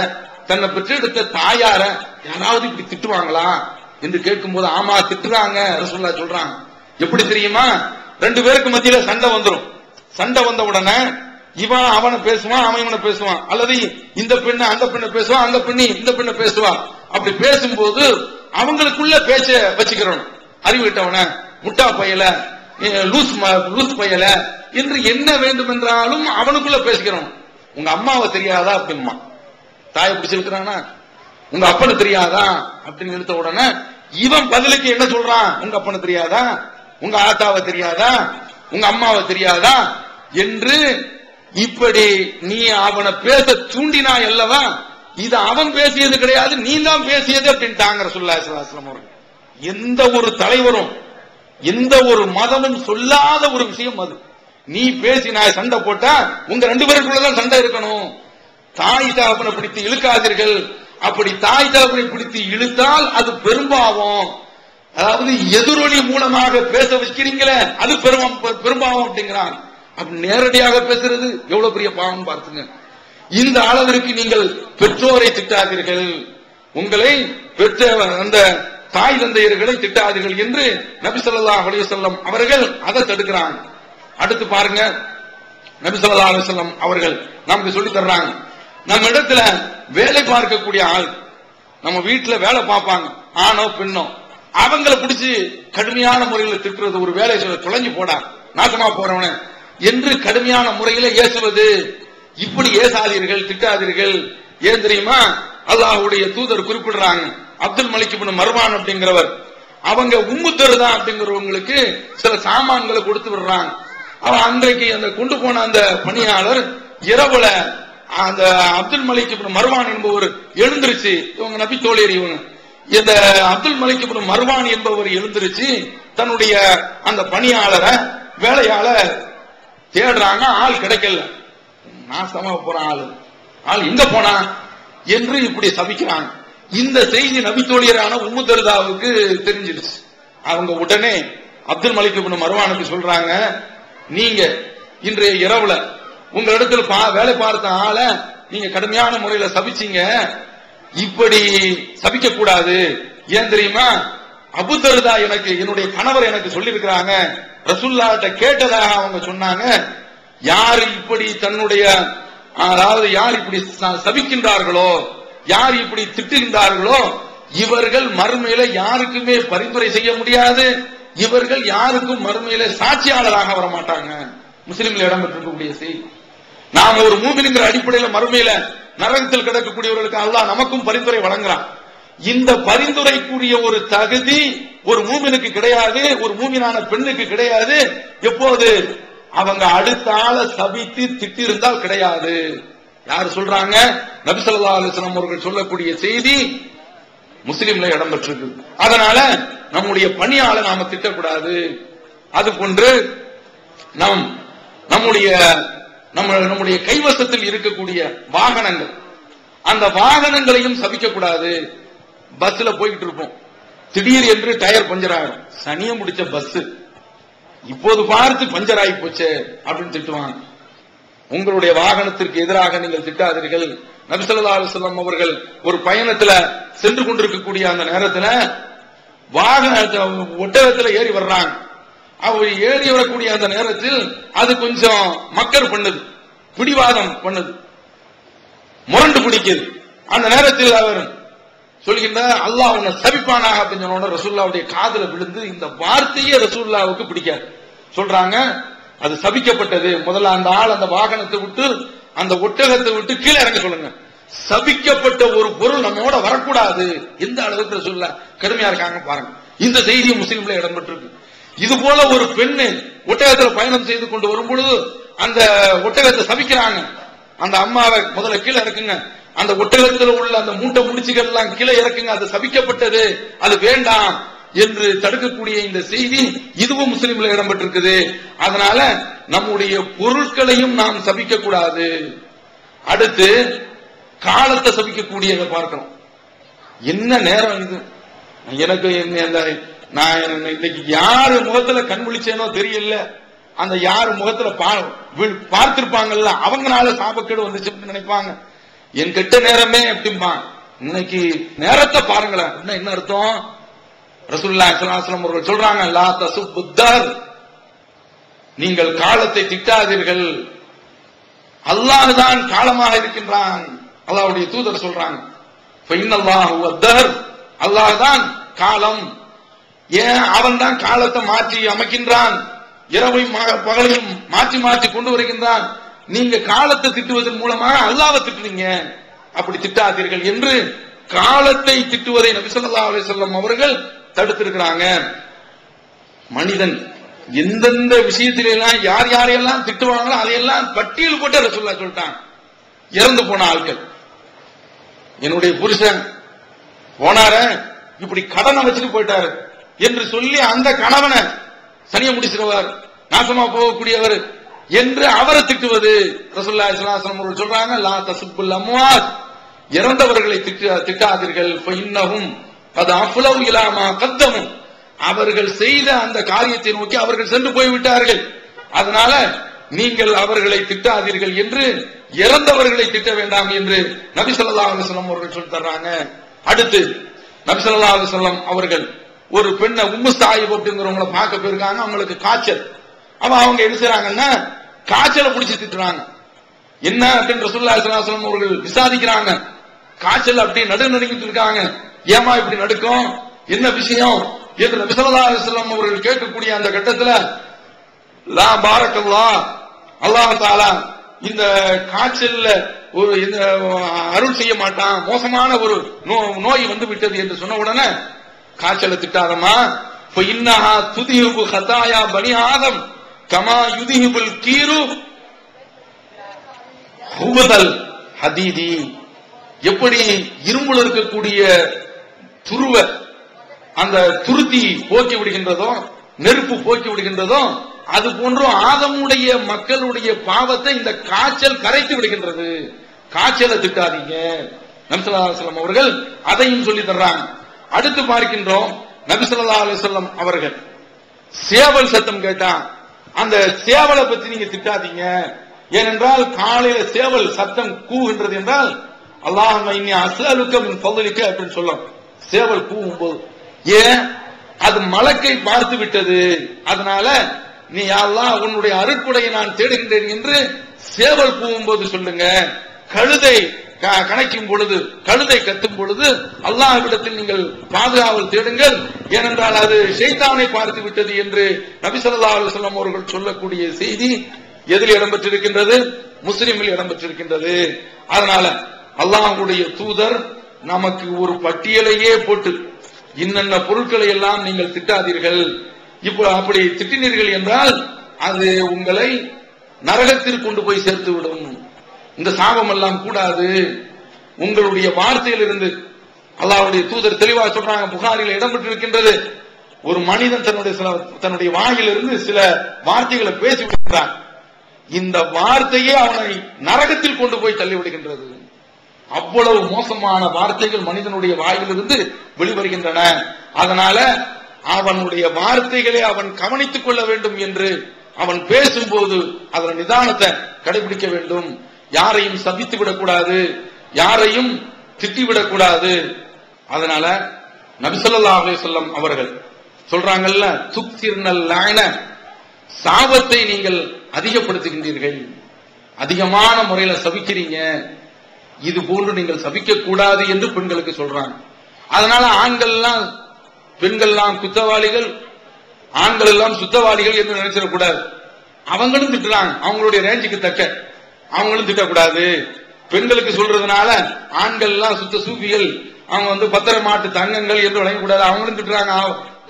தன்னை பெற்றெடுத்த தாயார யாராவது இப்படி திட்டுவாங்களா என்று கேட்கும் போது, ஆமா திட்டுறாங்க ரசூலுல்லாஹ் சொல்றாங்க. எப்படி தெரியுமா? ரெண்டு பேருக்கு மத்தியில சண்டை வந்துடும். சண்டை வந்த உடனே இவன் அவனை பேசுவான், அவன் இவனை பேசுவான், அல்லது இந்த பெண்ணு அந்த பெண்ணை பேசுவான், அந்த பெண்ணு இந்த பெண்ணை பேசுவான். அப்படி பேசும்போது அவங்களுக்குள்ள பேச்ச வச்சுக்கிறோம். அறிவிட்டவன, முட்டா பயல, லூஸ் பயல என்று என்ன வேண்டும் என்றாலும் அவனுக்குள்ள பேசிக்கிறோம். உங்க அம்மாவை தெரியாதா அப்படின்மா, தாயை பிடிச்சிருக்கிறானா, உங்க அப்பனு தெரியாதா அப்படின்னு எடுத்த உடனே இவன் பதிலுக்கு என்ன சொல்றான்? உங்க அப்பனு தெரியாதா, உங்க ஆத்தாவை தெரியாதா, உங்க அம்மாவை தெரியாதா என்று இப்படி நீ அவனை பேச தூண்டினா அல்லவா, இது அவன் பேசியது கிடையாது, நீ தான் பேசியது அப்படின்ட்டாங்க ரசூலுல்லாஹி ஸல்லல்லாஹு அலைஹி வஸல்லம். எந்த ஒரு தலைவரும் எந்த ஒரு மதமும் சொல்லாத ஒரு விஷயம் அது. நீ பேசி நான் சண்டை போட்டா உங்க ரெண்டு பேருக்குள்ளதான் சண்டை இருக்கணும். தாய் தகப்பனை பிடித்து இழுக்காதீர்கள். அப்படி தாய் தகப்பனை பிடித்து இழுத்தால் அது பெரும்பாவம். அதாவது எதிரொலி மூலமாக பேச வைக்கிறீங்களே அது பெரும்பாவம் அப்படிங்கிறான். அப்படி நேரடியாக பேசுறது எவ்வளவு பெரிய பாவம் பார்த்துங்க. இந்த அளவிற்கு நீங்கள் பெற்றோரை திட்டாதீர்கள், உங்களை பெற்ற அந்த தாய் தந்தையர்களை திட்டாதீர்கள் என்று நபி ஸல்லல்லாஹு அலைஹி வஸல்லம் அவர்கள் அதை தடுக்கிறாங்க. அடுத்து பாருங்க, நபி ஸல்லல்லாஹு அலைஹி வஸல்லம் அவர்கள் நமக்கு சொல்லி தர்றாங்க, நம்ம இடத்துல வேலை பார்க்கக்கூடிய ஆள், நம்ம வீட்டுல வேலை பார்ப்பாங்க, ஆணோ பெண்ணோ, அவங்களை பிடிச்சு கடுமையான முறையில் திட்டுறது, ஒரு வேலை தொலைஞ்சு போடா நாசமா போறவன என்று கடுமையான முறையில ஏசுவது, இப்படி ஏசாதீர்கள், திட்டாதீர்கள். ஏன் தெரியுமா? அல்லாஹ்வுடைய தூதர் குறிப்பிடுறாங்க, அப்துல் மலிக் இப்னு மர்வான் அப்படிங்கிறவர், அவங்க உம்மு தர்தா அப்படிங்கிறவங்களுக்கு சில சாமான்களை கொடுத்து விடுறாங்க. அவன் அன்றைக்கு அந்த கொண்டு போன அந்த பணியாளர் இரவுல அந்த அப்துல் மலிக் இப்னு மர்வான் என்பவர் எழுந்திருச்சு, இவங்க நபி தோழர், இவங்க இந்த அப்துல் மலிக் இப்னு மர்வான் என்பவர் எழுந்திருச்சு தன்னுடைய அந்த பணியாளரை வேலையால தேடுறாங்க, ஆள் கிடைக்கல, நாசமா போற ஆள் எங்க போனா என்று இப்படி சபிக்கிறாங்க. இந்த செய்தி நபி தோழியரான உம்மு தர்தாவுக்கு தெரிஞ்சிருச்சு. அவங்க உடனே அப்துல் மலிக் இப்னு மர்வானுக்கு சொல்றாங்க, நீங்க இன்றைய இரவுல உங்க இடத்துல வேலை பார்த்த ஆளை நீங்க கடுமையான முறையில சபிச்சீங்க, இப்படி சபிக்க கூடாது. ஏன் தெரியுமா? அபு தர்தா எனக்கு, என்னுடைய கணவர் எனக்கு சொல்லி இருக்கிறாங்க, ரசூலுல்லாஹ்ட்ட கேட்டதாக அவங்க சொன்னாங்க, யார் இப்படி தன்னுடைய, அதாவது யார் இப்படி சபிக்கின்றார்களோ, யார் இப்படி திட்டுகின்றார்களோ, இவர்கள் மறுமையில யாருக்குமே பரிந்துரை செய்ய முடியாது, இவர்கள் யாருக்கும் மறுமையில சாட்சியாளராக வர மாட்டாங்க. முஸ்லிம்ல இடம்பெற்றிருக்கக்கூடிய செய்தி. நாம ஒரு மூமின்ங்கிற அடிப்படையில் மறுமையில நரகத்தில் கிடக்கக்கூடியவர்களுக்கு அல்லாஹ் நமக்கும் பரிந்துரை வழங்குறான். இந்த பரிந்துரைக்குரிய ஒரு தகுதி ஒரு மூமினுக்கு கிடையாது, ஒரு மூமினான பெண்ணுக்கு கிடையாது. எப்போது? அவங்க அடுத்த ஆளை சபித்து திட்டி இருந்தால் கிடையாது. யார் சொல்றாங்க? நபி ஸல்லல்லாஹு அலைஹி வஸல்லம் அவர்கள் சொல்லக்கூடிய செய்தி முஸ்லிம்ல இடம்பெற்றிருக்கு. அதனால நம்முடைய பணியாளை நாம திட்டக்கூடாது. அது போன்று நம்முடைய கைவசத்தில் இருக்கக்கூடிய வாகனங்கள், அந்த வாகனங்களையும் சபிக்க கூடாது. பஸ்ல போய்கிட்டு இருப்போம், திடீர் என்று டயர் பஞ்சர் ஆகும், சனியம் முடிச்ச பஸ், இப்போது பார்த்து பஞ்சர் ஆகி போச்சு அப்படின்னு திட்டுவாங்க. உங்களுடைய வாகனத்திற்கு எதிராக நீங்கள் திட்டாதீர்கள். நபி ஸல்லல்லாஹு அலைஹி வஸல்லம் அவர்கள் ஒரு பயணத்துல சென்று கொண்டிருக்கக்கூடிய அந்த நேரத்துல ஒட்டகத்துல ஏறி வர்றாங்க. அவர் ஏறி வரக்கூடிய அந்த நேரத்தில் அது கொஞ்சம் மக்கர் பண்ணுது, பிடிவாதம் பண்ணுது, முரண்டு பிடிக்குது. அந்த நேரத்தில் அவர் சொல்கின்றார், அல்லாஹ் உன்னை சபிப்பானாக அப்படின்னு சொன்ன ரசூலுல்லாஹ்வுடைய காதுல விழுந்து இந்த வார்த்தையே ரசூலுல்லாஹ்வுக்கு பிடிக்காது. சொல்றாங்க, அது சபிக்கப்பட்டது. முதல்ல அந்த ஆள் அந்த வாகனத்தை விட்டு அந்த ஒட்டகத்தை விட்டு கீழே இறங்க சொல்லுங்க. சபிக்கப்பட்ட ஒரு பொருள் நம்மோட வரக்கூடாது. எந்த அளவுக்கு ரசூலுல்லாஹ் கடுமையா இருக்காங்க பாருங்க. இந்த செய்தி முஸ்லிம்ல இடம்பெற்றிருக்கு. இது போல ஒரு பெண்ணு ஒட்டகத்தில் பயணம் செய்து கொண்டு வரும் பொழுது அந்த ஒட்டகத்தை சபிக்கிறாங்க. அந்த அம்மாவை முதல்ல கீழே இறக்குங்க, அந்த ஒட்டகத்தில் உள்ள அந்த மூட்டை முடிச்சுகள் எல்லாம் கீழே இறக்குங்க, அது சபிக்கப்பட்டது, அது வேண்டாம் என்று தடுக்கக்கூடிய இந்த செய்தி இதுவும் முஸ்லிம்ல இடம்பெற்றிருக்குது. அதனால நம்முடைய பொருட்களையும் நாம் சபிக்க கூடாது. அடுத்து காலத்தை சபிக்கக்கூடியதை பார்க்கிறோம். என்ன நேரம் இது! எனக்கு நான் இன்னைக்கு யாரு முகத்துல கண் விழிச்சேனோ தெரியல, அந்த யாரு முகத்துல பார்த்திருப்பாங்கல்ல அவங்களால சாபக்கேடு வந்துச்சுன்னு நினைப்பாங்க. என் கெட்ட நேரமே அப்படிம்பா. இன்னைக்கு நேரத்தை பாருங்களேன். என்ன அர்த்தம்? ரசூலுல்லாஹி ஸல்லல்லாஹு அலைஹி வஸல்லம் அவர்கள் சொல்றாங்க, லா தசுப்புத்தர், நீங்கள் காலத்தை திட்டாதீர்கள், அல்லாஹ் தான் காலமாக இருக்கின்றான். அல்லாஹ்வுடைய தூதர் சொல்றாங்க, ஃபைனல்லாஹு வத்தர், அல்லாஹ் தான் காலம். ஏன்? அவன் தான் காலத்தை மாற்றி அமைக்கின்றான், இரவையும் பகலையும் மாற்றி மாற்றி கொண்டு வருகின்றான். நீங்க காலத்தை திட்டுவதன் மூலமாக அல்லாஹ்வை திட்டுறீங்க, அப்படி திட்டாதீர்கள் என்று காலத்தை திட்டுவதை நபி ஸல்லல்லாஹு அலைஹி வஸல்லம் அவர்கள் தடுத்திருக்கிறாங்க. மனிதன் எந்தெந்த விஷயத்திலாம் யார் யாரையெல்லாம் திட்டுவாங்களோ அதையெல்லாம் பட்டியல் போட்டு ரசூலுல்லாஹ் சொல்லிட்டாங்க. இறந்து போன ஆட்கள், என்னுடைய புருஷன் போனார இப்படி கடனை வச்சுட்டு போயிட்டாரு என்று சொல்லி அந்த கணவனை சனியை முடிச்சிருவார், நாசமா போகக்கூடியவர் என்று அவரை திட்டுவது. ரசூலுல்லாஹி ஸல்லல்லாஹு அலைஹி வஸல்லம் அவர்கள் சொல்றாங்க, லா தசுப்புல் அம்வாத், இறந்தவர்களை திட்டாதீர்கள், ஃபஇன்னஹும் கத் அஃலவு இலா மா கத்தமு, அவர்கள் செய்த அந்த காரியத்தை நோக்கி அவர்கள் சென்று போய்விட்டார்கள், அதனால நீங்கள் அவர்களை திட்டாதீர்கள் என்று, இறந்தவர்களை திட்ட வேண்டாம் என்று நபி ஸல்லல்லாஹு அலைஹி வஸல்லம் அவர்கள் சொல்லி தர்றாங்க. அடுத்து நபி ஸல்லல்லாஹு அலைஹி வஸல்லம் அவர்கள் ஒரு பெண்ணை உம்மு சாயிப் அப்படிங்கிறவங்கள பார்க்க போயிருக்காங்க. அவங்களுக்கு காய்ச்சல். அவங்க என்ன செய்றாங்கன்னா காய்ச்சலை பிடிச்சி திட்டுறாங்க. என்ன அப்படின்னு ரசூலுல்லாஹி ஸல்லல்லாஹு அலைஹி வஸல்லம் அவர்கள் விசாரிக்கிறாங்க. காய்ச்சல் அப்படி நடுநடுங்கிட்டு இருக்காங்க. ஏமா இப்படி நடுக்கும், என்ன விஷயம் என்று நபி ஸல்லல்லாஹு அலைஹி வஸல்லம் அவர்கள் கேட்கக்கூடிய அந்த கட்டத்தில், லா பாரக்கல்லாஹ், அல்லாஹ் தஆலா இந்த காய்ச்சல்ல ஒரு அருள் செய்ய மாட்டான், மோசமான ஒரு நோய் வந்து விட்டது என்று சொன்ன உடனே, காய்ச்சலை திட்டாதமா, ஃபஇன்னஹா துதிஹிபு ஹதாயா பனி ஆதம் கமா யுதிஹிபுல் கீரு ஹுபதல் ஹதீதி, எப்படி இரும்புல இருக்கக்கூடிய துருவ அந்த துருத்தி போக்கி விடுகின்றதோ, நெருப்பு போக்கி விடுகின்றதோ, அது போன்று ஆதமுடைய மக்களுடைய பாவத்தை இந்த காய்ச்சல் கரைத்து விடுகின்றது. காய்ச்சலை திட்டாதீங்க. நபி ஸல்லல்லாஹு அலைஹி வஸல்லம் அவர்கள் அதையும் சொல்லி தர்றாங்க. அடுத்து பார்க்கின்றோம், நபி ஸல்லல்லாஹு அலைஹி வஸல்லம் அவர்கள் சேவல் சத்தம் கேட்டா அந்த சேவலை பத்தி நீங்க திட்டாதீங்க. ஏனென்றால் காலையில சேவல் சத்தம் கூவுகின்றது என்றால், அல்லாஹும்ம இன்னி அஸ்அலுக மின் ஃபضلிக அப்படின்னு சொல்லும். சேவல் கூவும் போது, ஏன்? அது மலக்கை பார்த்து விட்டது, அதனால நீ யா அல்லாஹ் உன்னுடைய அருட்கொடையை நான் தேடுகின்றேன் என்று சேவல் கூவும் போது சொல்லுங்க. கழுதை கணக்கும் பொழுது, கழுதை கத்தும் பொழுது அல்லாஹ்விடத்தில் நீங்கள் பாதுகாவல் தேடுங்கள், ஏனென்றால் அது ஷைத்தானை பார்த்து விட்டது என்று நபி ஸல்லல்லாஹு அலைஹி வஸல்லம் அவர்கள் சொல்லக்கூடிய செய்தி எதில் இடம்பெற்றிருக்கின்றது? முஸ்லிமில் இடம்பெற்றிருக்கின்றது. அதனால அல்லாஹ்வுடைய தூதர் நமக்கு ஒரு பட்டியலையே போட்டு, இன்னென்ன பொருட்களை எல்லாம் நீங்கள் திட்டாதீர்கள், இப்போ அப்படி திட்டினீர்கள் என்றால் அது உங்களை நரகத்திற்கு கொண்டு போய் சேர்த்து விடும், இந்த சாபம் எல்லாம் கூடாது, உங்களுடைய வார்த்தையிலிருந்து. அல்லாஹ்வுடைய தூதர் தெளிவாக சொல்றாங்க, புகாரில் இடம்பெற்றிருக்கின்றது, ஒரு மனிதன் தன்னுடைய வாயிலிருந்து சில வார்த்தைகளை பேசி விடுகிறான், இந்த வார்த்தையே அவனை நரகத்தில் கொண்டு போய் தள்ளி விடுகின்றது. அவ்வளவு மோசமான வார்த்தைகள் மனிதனுடைய வாயிலிருந்து வெளிவருகின்றன. அதனால அவனுடைய வார்த்தைகளை அவன் கவனித்துக் கொள்ள வேண்டும் என்று அவன் பேசும்போது அதன் நிதானத்தை கடைபிடிக்க வேண்டும். யாரையும் சபித்து விடக்கூடாது, யாரையும் திட்டிவிடக்கூடாது. அதனால நபி ஸல்லல்லாஹு அலைஹி வஸல்லம் அவர்கள் சொல்றாங்கல்ல, துக்திர்னல் லஅன, சாபத்தை நீங்கள் அதிகப்படுத்துகின்றீர்கள், அதிகமான முறையில சபிக்கிறீங்க, இது போன்று நீங்கள் சபிக்க கூடாது என்று பெண்களுக்கு சொல்றாங்க. அதனால ஆண்கள் எல்லாம் பெண்கள் எல்லாம் குத்தவாளிகள், ஆண்கள் எல்லாம் சுத்தவாளிகள் என்று நினைச்சிடக்கூடாது. அவங்களும் திட்டுறாங்க, அவங்களுடைய ரேஞ்சுக்கு தக்க. அவங்களும் திட்டக்கூடாது. பெண்களுக்கு சொல்றதுனால ஆண்கள் எல்லாம் சுத்த சூப்பிகள், அவங்க பத்திர மாட்டு தங்கங்கள் என்று வழங்கக்கூடாது. அவங்களும் திட்டுறாங்க.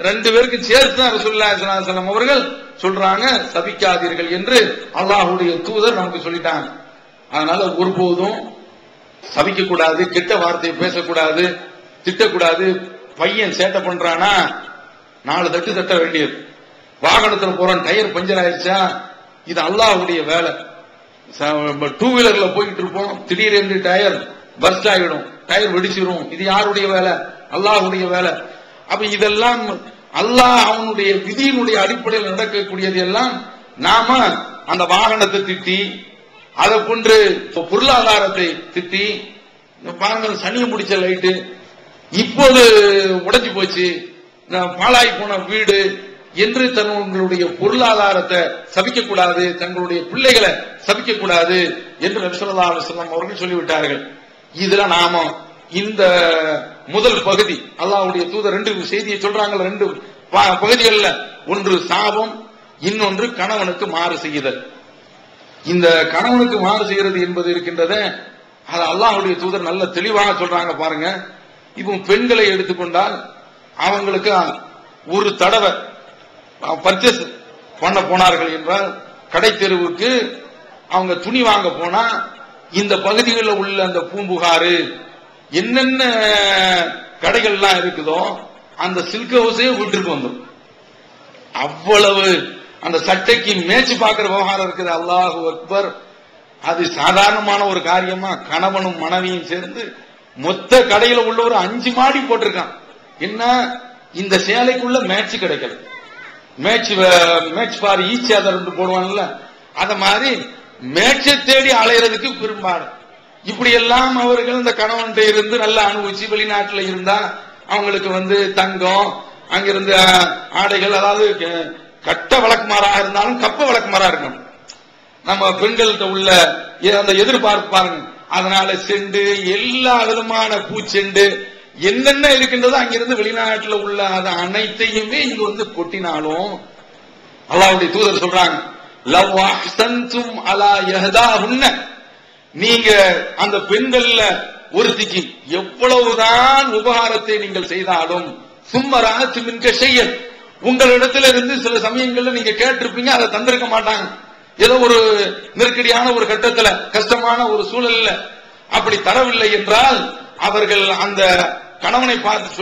ரெண்டு பேருக்கு சேர்த்து தான் ரசூலுல்லாஹி ஸல்லல்லாஹு அலைஹி வஸல்லம் அவர்கள் சொல்றாங்க, சபிக்காதீர்கள் என்று அல்லாஹ்வுடைய தூதர் நமக்கு சொல்லிட்டாங்க. அதனால ஒருபோதும் சபிக்க கூடாது, கெட்ட வார்த்தையை பேசக்கூடாது, திட்டக்கூடாது. பையன் சேட்டை பண்றானா 4 தட்டு தட்ட வேண்டியது. வாகனத்துல போறான், டயர் பஞ்சர் ஆயிடுச்சா, இது அல்லாஹ்வுடைய வேலை. 2 வீலர்ல போயிட்டு இருப்போம், திடீரென்று டயர் பர்ஸ்ட் ஆகிடும், டயர் வெடிச்சிரும். இது யாருடைய வேலை? அல்லாஹ்வுடைய வேலை. அப்ப இதெல்லாம் அல்லாஹ் அவனுடைய விதியினுடைய அடிப்படையில் நடக்கக்கூடியது எல்லாம். நாம அந்த வாகனத்தை திட்டி, அதை கொண்டு பொருளாதாரத்தை திட்டி, பாருங்க சனியை முடிச்ச லைட்டு இப்போது உடைஞ்சு போச்சு, பாழாய் போன வீடு என்று தங்களுடைய பொருளாதாரத்தை சபிக்க கூடாது, தங்களுடைய பிள்ளைகளை சபிக்க கூடாது என்று நபி ஸல்லல்லாஹு அலைஹி வஸல்லம் அவர்கள் சொல்லிவிட்டார்கள். இதுல நாம இந்த முதல் பகுதி அல்லாஹ்வுடைய தூதர் 2 செய்தியை சொல்றாங்க. 2 பகுதிகள்ல ஒன்று சாபம், இன்னொன்று கணவனுக்கு மாறு செய்யுதல். இந்த கணவனுக்கு மாறு செய்கிறது என்பது இருக்கின்றத அது அல்லாஹ்வுடைய தூதர் நல்ல தெளிவாக சொல்றாங்க. பாருங்க, இப்போ பெண்களை எடுத்துக்கொண்டால் அவங்களுக்கு ஒரு தடவை பர்ச்சேஸ் பண்ண போனார்கள் என்றால், கடை தெருவுக்கு அவங்க துணி வாங்க போனா இந்த பகுதிகளில் உள்ள அந்த பூம்புகாரு என்னென்ன கடைகள்லாம் இருக்குதோ அந்த சில்க் ஹவுஸே வீட்டுக்கு வந்துடும். அவ்வளவு அந்த சட்டைக்கு மேட்ச் பார்க்கிற விவகாரம் இருக்குது. அல்லாஹு அக்பர். அது சாதாரணமான ஒரு காரியமா? கணவனும் மனைவியும் சேர்ந்து மொத்த கடையில உள்ள ஒரு 5 மாடி போட்டிருக்கான். என்ன, இந்த சேலைக்குள்ள மேட்ச் கிடைக்கல, மேட்ச் ஃபார் ஈச் அதர் போடுவாங்கல்ல, அத மாதிரி மேட்சை தேடி அலையிறதுக்கு பெரும்பாலும் இப்படி எல்லாம் அவர்கள் இந்த கணவன்கிட்ட இருந்து நல்லா அனுபவிச்சு, வெளிநாட்டுல இருந்தா அவங்களுக்கு தங்கம், அங்கிருந்து ஆடைகள், அதாவது கட்ட வழக்குமாறாக இருந்தாலும் கப்ப வழக்குமாறா இருக்கணும். நம்ம பெண்கள்கிட்ட உள்ள அந்த எதிர்பார்ப்பு பாருங்க. அதனால செண்டு, எல்லா விதமான பூச்செண்டு என்னென்ன இருக்கின்றதோ அங்கிருந்து வெளிநாட்டுல உள்ள அது அனைத்தையுமே இங்க கொட்டினாலும் அல்லாஹ்வுடைய தூதர் சொல்றாங்க, லவ் அஹ்சன்தும் அலா யஹதாஹுன்ன, நீங்க அந்த பெண்கள்ல ஒருத்திக்கு எவ்வளவுதான் உபகாரத்தை நீங்கள் செய்தாலும், சும்மராத்து மின்க ஷையன், உங்களிடத்துல இருந்து சில சமயங்கள்ல நீங்க கேட்டிருப்பீங்க, அதை தந்திருக்க மாட்டாங்க. ஏதோ ஒரு நெருக்கடியான ஒரு கட்டத்துல, கஷ்டமான ஒரு சூழல்ல அப்படி தரவில்லை என்றால் அவர்கள் அந்த கணவனை பார்த்து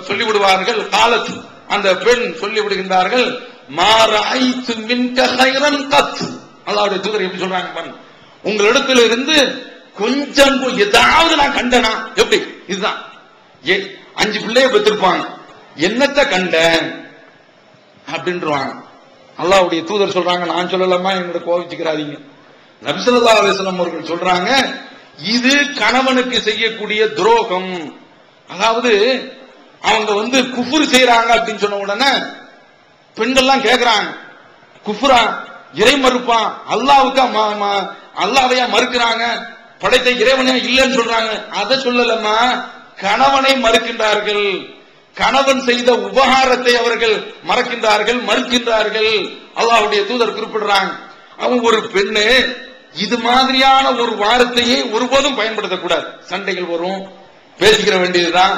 சொல்லிவிடுவார்கள். காலத்து அந்த பெண் சொல்லிவிடுகின்றார்கள், மாராய்த்து மின்க கைரன் கத். அல்லாஹ்வுடைய தூதர் எப்படி சொல்றாங்க பாருங்க, உங்களிடத்துல இருந்து கொஞ்சம் ஏதாவது நான் கண்டனா, எப்படி இதுதான் 5 பிள்ளைய பெற்றிருப்பாங்க, என்னத்தை கண்டேன் அப்படின்றாங்க. அல்லாஹ்வுடைய தூதர் சொல்றாங்க, நான் சொல்லலாமா, என்னோட கோவிச்சுக்கிறாதீங்க. நபி ஸல்லல்லாஹு அலைஹி வஸல்லம் அவர்கள் சொல்றாங்க, இது கணவனுக்கு செய்யக்கூடிய துரோகம். அதாவது அவங்க குஃப்ர் செய்யறாங்க அப்படின்னு சொன்ன உடனே பெண்கள்லாம் கேட்கிறாங்க, குஃப்ரா, இறை மறுப்பான், அல்லாஹ்வுக்கா அல்லாஹ்வையா மறுக்கிறாங்க, படைத்த இறைவனே இல்லைன்னு சொல்றாங்க. அதை சொல்லலமா, கணவனை மறுக்கின்றார்கள், கணவன் செய்த உபகாரத்தை அவர்கள் மறக்கின்றார்கள், மறுக்கின்றார்கள். அல்லாஹ்வுடைய தூதர் குறிப்பிடுறாங்க. அவங்க ஒரு பெண்ணு இது மாதிரியான ஒரு வார்த்தையை ஒருபோதும் பயன்படுத்தக்கூடாது. சண்டைகள் வரும், பேசிக்கிற வேண்டியதுதான்.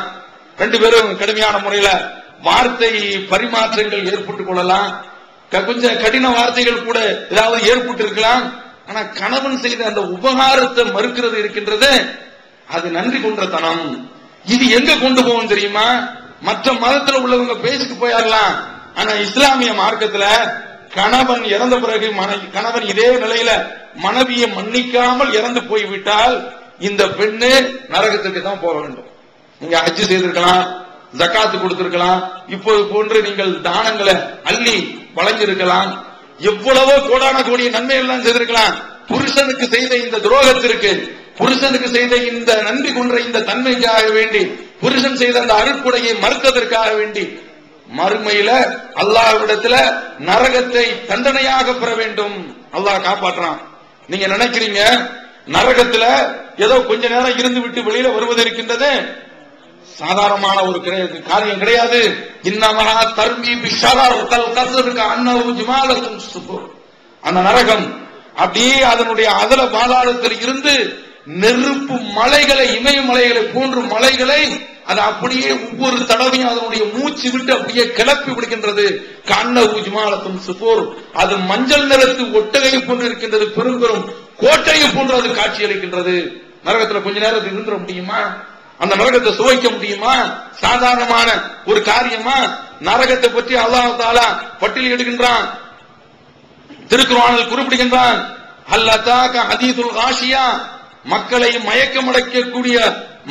2 பேரும் கடுமையான முறையில வார்த்தை பரிமாற்றங்கள் ஏற்பட்டுக் கொள்ளலாம், கொஞ்சம் கடின வார்த்தைகள் கூட ஏதாவது ஏற்பட்டு இருக்கலாம். ஆனா கணவன் செய்த அந்த உபகாரத்தை மறுக்கிறது இருக்கின்றது, அது நன்றி கொன்றத்தனம். இது எங்க கொண்டு போகும் தெரியுமா? மற்ற மதத்தில் உள்ளவங்க பேசிட்டு போயிடலாம். ஆனா இஸ்லாமிய மார்க்கத்துல கணவன் இறந்த பிறகு கணவன் இதே நிலையில மனைவியை மன்னிக்காமல் இறந்து போய்விட்டால் இந்த பெண்ணு நரகத்துக்கு தான் போக வேண்டும். நீங்க ஹஜ் செய்திருக்கலாம், ஜகாத்து கொடுத்திருக்கலாம், இப்போது போன்று நீங்கள் தானங்களை அள்ளி வழங்கியிருக்கலாம், எவ்வளவோ கோடான கோடிய நன்மை எல்லாம் செய்திருக்கலாம். புருஷனுக்கு செய்த இந்த துரோகத்திற்கு, புருஷனுக்கு செய்த இந்த நன்றி கொன்ற இந்த தன்மைக்காக வேண்டி, புருஷன் செய்த அந்த அருட்கொடையை மறுத்ததற்காக வேண்டி மறுமையில அல்லாஹ்விடத்துல நரகத்தை தண்டனையாக பெற வேண்டும். அல்லாஹ் காப்பாற்றான். நீங்க நினைக்கிறீங்க நரகத்துல ஏதோ கொஞ்ச நேரம் இருந்து விட்டு வெளியில வருவது இருக்கின்றது, சாதாரணமான ஒரு காரியம் கிடையாது. இன்னமா தர்மி பிஷரர் கல் கஸ்ருக்கு அன்னஹு ஜமாலத்துன் சுபுர். அந்த நரகம் அப்படியே அதனுடைய அதல பாதாளத்தில் இருந்து நெருப்பு மலைகளை, இமயமலைகளை போன்ற மலைகளை அது அப்படியே ஒவ்வொரு தடவையும் அதனுடைய மூச்சு விட்டு அப்படியே கிளப்பி விடுகின்றது. கண்ண ஊஜ்மாலத்தும் சுபோர், அது மஞ்சள் நிறத்து ஒட்டகையை போன்று இருக்கின்றது, பெரும் பெரும் கோட்டையை போன்று அது காட்சி அளிக்கின்றது. நரகத்துல கொஞ்ச நேரத்தில் இருந்துட முடியுமா? அந்த நரகத்தை சுவைக்க முடியுமா? சாதாரணமான ஒரு காரியமா? நரகத்தை பற்றி அல்லாஹ் தஆலா பட்டியலிடுகின்றான், திருக்குர்ஆனில் குறிப்பிடுகின்றான். அல்லதாக ஹதீதுல் காஷியா, மக்களை மயக்கமடைக்கக்கூடிய,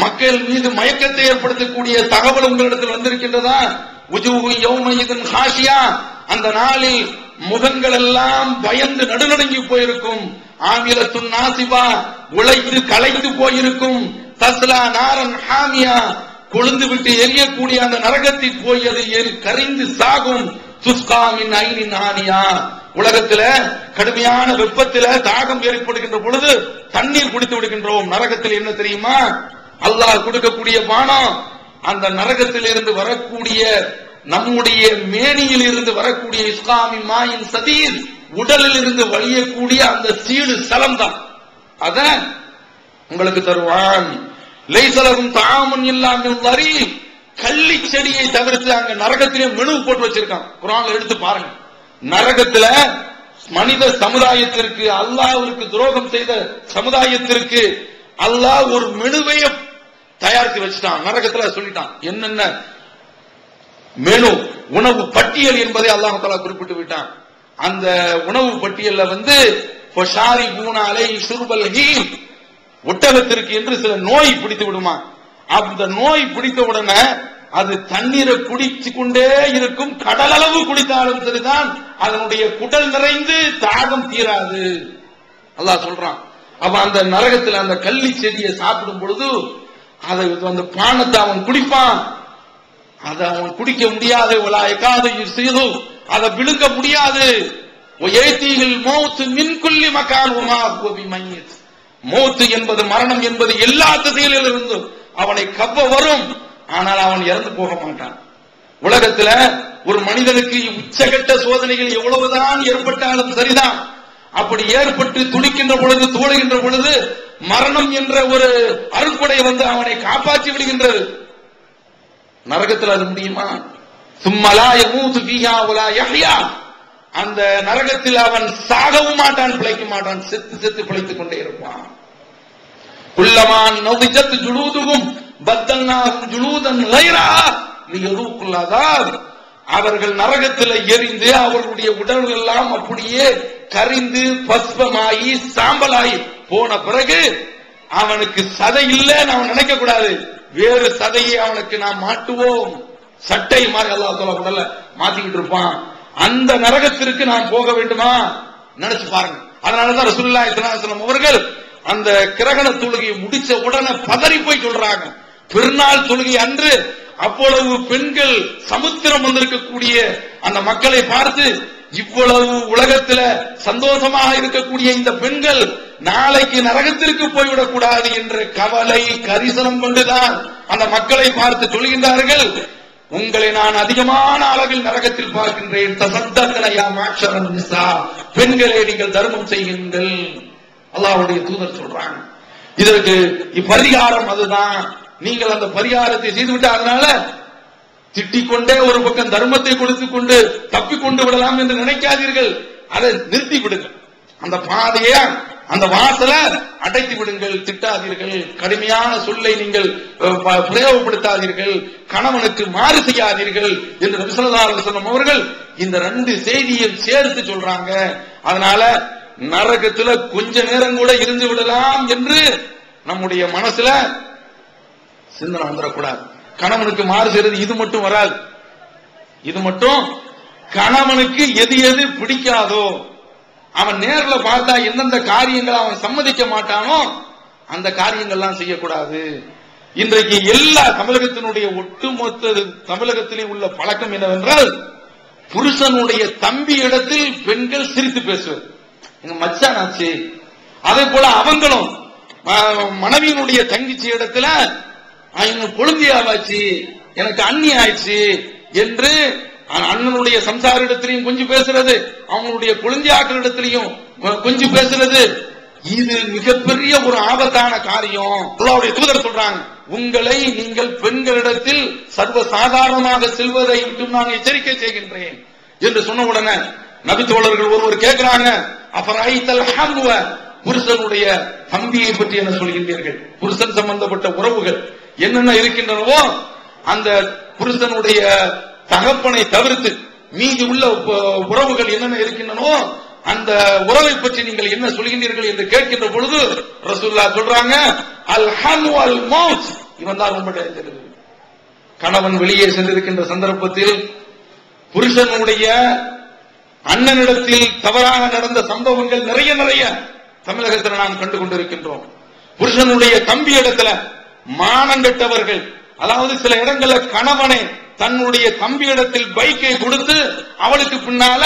மக்கள் மீது மயக்கத்தை ஏற்படுத்தக்கூடிய தகவல் உங்களிடத்தில் வந்திருக்கின்றதா? உஜூஹு யௌமஇதின் காஷியா, அந்த நாளில் முகங்கள் எல்லாம் பயந்து நடுநடுங்கி போயிருக்கும். ஆமிலத்துன் நாசிபா, உழைத்து களைத்து போயிருக்கும். தஸ்லா நாரன் ஹாமியா, கொழுந்து விட்டு எரியக்கூடிய அந்த நரகத்தில் போய் அது கரிந்து சாகும். துஸ்கா மின் ஐனின் ஆனியா, உலகத்துல கடுமையான வெப்பத்துல தாகம் ஏற்படுகின்ற பொழுது தண்ணீர் குடித்து விடுகின்றோம். நரகத்தில் என்ன தெரியுமா? அல்லாஹ் கொடுக்கக்கூடிய பானம், அந்த நரகத்தில் இருந்து வரக்கூடிய, நம்முடைய மேனியில் இருந்து வரக்கூடிய இஸ்லாமி மாயின் சதீர், உடலில் இருந்து வழியக்கூடிய அந்த சீடு சலம் தான். அத உங்களுக்கு தருவான். லைசலகும் தாமுன் இல்லாமல் வரி, கள்ளி செடியை தவிர்த்து அங்க நரகத்திலே மெனு போட்டு வச்சிருக்கான். குர்ஆன்ல எடுத்து பாருங்க. நரகத்துல மனித சமுதாயத்திற்கு, அல்லாஹ்விற்கு துரோகம் செய்த சமுதாயத்திற்கு அல்லாஹ் ஒரு மெனுவை தயாரித்து வச்சுட்டான். நரகத்துல சொல்லிட்டான் என்னென்ன மெனு, உணவு பட்டியல் என்பதை அல்லாஹ் தஆலா குறிப்பிட்டு விட்டான். அந்த உணவு பட்டியல்ல ஃபஷாரிபூன அலைஹி ஷுர்பல் ஹீம், ஒட்டகத்திற்கு என்று சில நோய் பிடித்து விடுமா. அந்த நோய் பிடித்த உடனே அது தண்ணீரை குடிச்சு கொண்டே இருக்கும். கடலளவு குடித்தாலும் சரிதான், அதனுடைய குடல் நிறைந்து தாகம் தீராது அல்லாஹ் சொல்றான். அப்ப அந்த நரகத்தில் அந்த கள்ளி செடியை சாப்பிடும் பொழுது அதை அந்த பானத்தை அவன் குடிப்பான். அதை அவன் குடிக்க முடியாது. அதை விழுங்க முடியாது. மௌத்து என்பது, மரணம் என்பது எல்லா திசையிலும் இருந்தும் அவனை கவ்வ வரும். ஆனால் அவன் இறந்து போக மாட்டான். உலகத்துல ஒரு மனிதனுக்கு உச்சகட்ட சோதனைகள் எவ்வளவுதான் ஏற்பட்டாலும் சரிதான், அப்படி ஏற்பட்டு துடிக்கின்ற பொழுது, தோழுகின்ற பொழுது மரணம் என்ற ஒரு அருட்கொடை அவனை காப்பாற்றி விடுகின்றது. நரகத்தில் அது முடியுமா? சும்மலா யமூது ஃபீஹா வலா யஹ்யா, அந்த நரகத்தில் அவன் சாகவும் மாட்டான், பிழைக்க மாட்டான், செத்து செத்து பிழைத்துக் கொண்டே இருப்பான். குல்லமான் நதிஜத் ஜுலூதுஹும் பத்தல்னாஹும் ஜுலூதன் கைரஹா லியதூகுல் அஸாப், அவர்கள் நரகத்தில் எரிந்து அவர்களுடைய உடல்கள் எல்லாம் அப்படியே கரிந்து பஸ்பமாயி சாம்பலாயி போன பிறகு அவனுக்கு சதை இல்லைன்னு அவன் நினைக்க கூடாது. வேறு சதையை அவனுக்கு நாம் மாட்டுவோம். சட்டை மாதிரி அல்லாஹ் தஆலா உடல்ல மாத்திக்கிட்டு இருப்பான். அந்த நரகத்திற்கு நாம் போக வேண்டுமா? நினைச்சு பாருங்க. அதனாலதான் ரசூலுல்லாஹி ஸல்லல்லாஹு அலைஹி வஸல்லம் அவர்கள் அந்த கிரகண தொழுகையை முடிச்ச உடனே பதறி போய் சொல்றாங்க, பெருநாள் தொழுகை அன்று அவ்வளவு பெண்கள் சமுத்திரம் வந்திருக்கக்கூடிய அந்த மக்களை பார்த்து, இவ்வளவு உலகத்துல சந்தோஷமாக இருக்கக்கூடிய இந்த பெண்கள் நாளைக்கு நரகத்திற்கு போய்விடக் கூடாது என்ற கவலை, கரிசனம் கொண்டுதான் அந்த மக்களை பார்த்து சொல்கின்றார்கள், உங்களை நான் அதிகமான அளவில் நரகத்தில் பார்க்கின்றேன். தசத்தகனயா மாஷரன் நிசா, பெண்களே நீங்கள் தர்மம் செய்யுங்கள். அல்லாஹ்வுடைய தூதர் சொல்றாங்க. இதற்கு பரிகாரம் அதுதான். நீங்கள் அந்த பரிகாரத்தை செய்துவிட்டு அதனால திட்டிக்கொண்டே ஒரு பக்கம் தர்மத்தை கொடுத்துக் கொண்டு தப்பிக்கொண்டு விடலாம் என்று நினைக்காதீர்கள். அதை நிறுத்தி விடுங்கள். அந்த பாதையை, அந்த வாசலை அடைத்து விடுங்கள். திட்டாதீர்கள், கடுமையான சொல்லை நீங்கள் பிரயோகப்படுத்தாதீர்கள், கணவனுக்கு மாறு செய்யாதீர்கள் என்று நபி ஸல்லல்லாஹு அலைஹி வஸல்லம் அவர்கள் இந்த ரெண்டு செய்தியை சேர்த்து சொல்றாங்க. அதனால நரகத்துல கொஞ்ச நேரம் கூட இருந்து விடலாம் என்று நம்முடைய மனசுல சிந்தனை வந்துடக்கூடாது. கணவனுக்கு மாறு செய்யறது இது மட்டும் வராது. இது மட்டும் கணவனுக்கு எது எது பிடிக்காதோ, அவன் நேர்ல பார்த்தா எந்தெந்த காரியங்களை அவன் சம்மதிக்க மாட்டானோ அந்த காரியங்கள்லாம் செய்யக்கூடாது. இன்றைக்கு எல்லா தமிழகத்தினுடைய ஒட்டுமொத்த தமிழகத்திலே உள்ள பழக்கம் என்னவென்றால், புருஷனுடைய தம்பி இடத்தில் பெண்கள் சிரித்து பேசுவது. எங்க மச்சான் ஆச்சு. அதே போல அவங்களும் மனைவியினுடைய தங்கிச்சி இடத்துல எங்க கொழுந்தியாவாச்சு, எனக்கு அண்ணி ஆயிடுச்சு என்று அண்ணனுடைய சம்சாரிடத்திலையும் கொஞ்சம் பேசுறது, அவங்களுடைய குழந்தையாக்களிடத்திலையும் கொஞ்சம் பேசுறது, இது மிகப்பெரிய ஒரு ஆபத்தான காரியம். அல்லாஹ்வுடைய தூதர் சொல்றாங்க, உங்களை நீங்கள் பெண்களிடத்தில் சர்வ சாதாரணமாக செல்வதை விட்டு நான் எச்சரிக்கை செய்கின்றேன் என்று சொன்ன உடனே நபி தோழர்கள் ஒருவர் கேட்கிறாங்க, அஃபரைத்தல் ஹம்வ, புருஷனுடைய தம்பியை பற்றி என்ன சொல்கின்றீர்கள்? புருஷன் சம்பந்தப்பட்ட உறவுகள் என்னென்ன இருக்கின்றனவோ அந்த புருஷனுடைய தகப்பனை தவிர்த்து மீதி உள்ள உறவுகள் என்னென்ன இருக்கின்றனவோ அந்த உறவை பற்றி நீங்கள் என்ன சொல்கின்றீர்கள் என்று கேட்கின்ற பொழுது ரசூலுல்லாஹ் சொல்றாங்க, அல் ஹம் வல் மௌத், இவன் தான் ரொம்ப டேஞ்சர். கணவன் வெளியே சென்றிருக்கின்ற சந்தர்ப்பத்தில் புருஷனுடைய அண்ணனிடத்தில் தவறாக நடந்த சம்பவங்கள் நிறைய தமிழகத்தில் நாம் கண்டு கொண்டிருக்கின்றோம். புருஷனுடைய தம்பி இடத்துல மானங்கெட்டவர்கள், அதாவது சில இடங்களில் கணவனை தன்னுடைய தம்பி இடத்தில் பைக்கை கொடுத்து அவளுக்கு பின்னால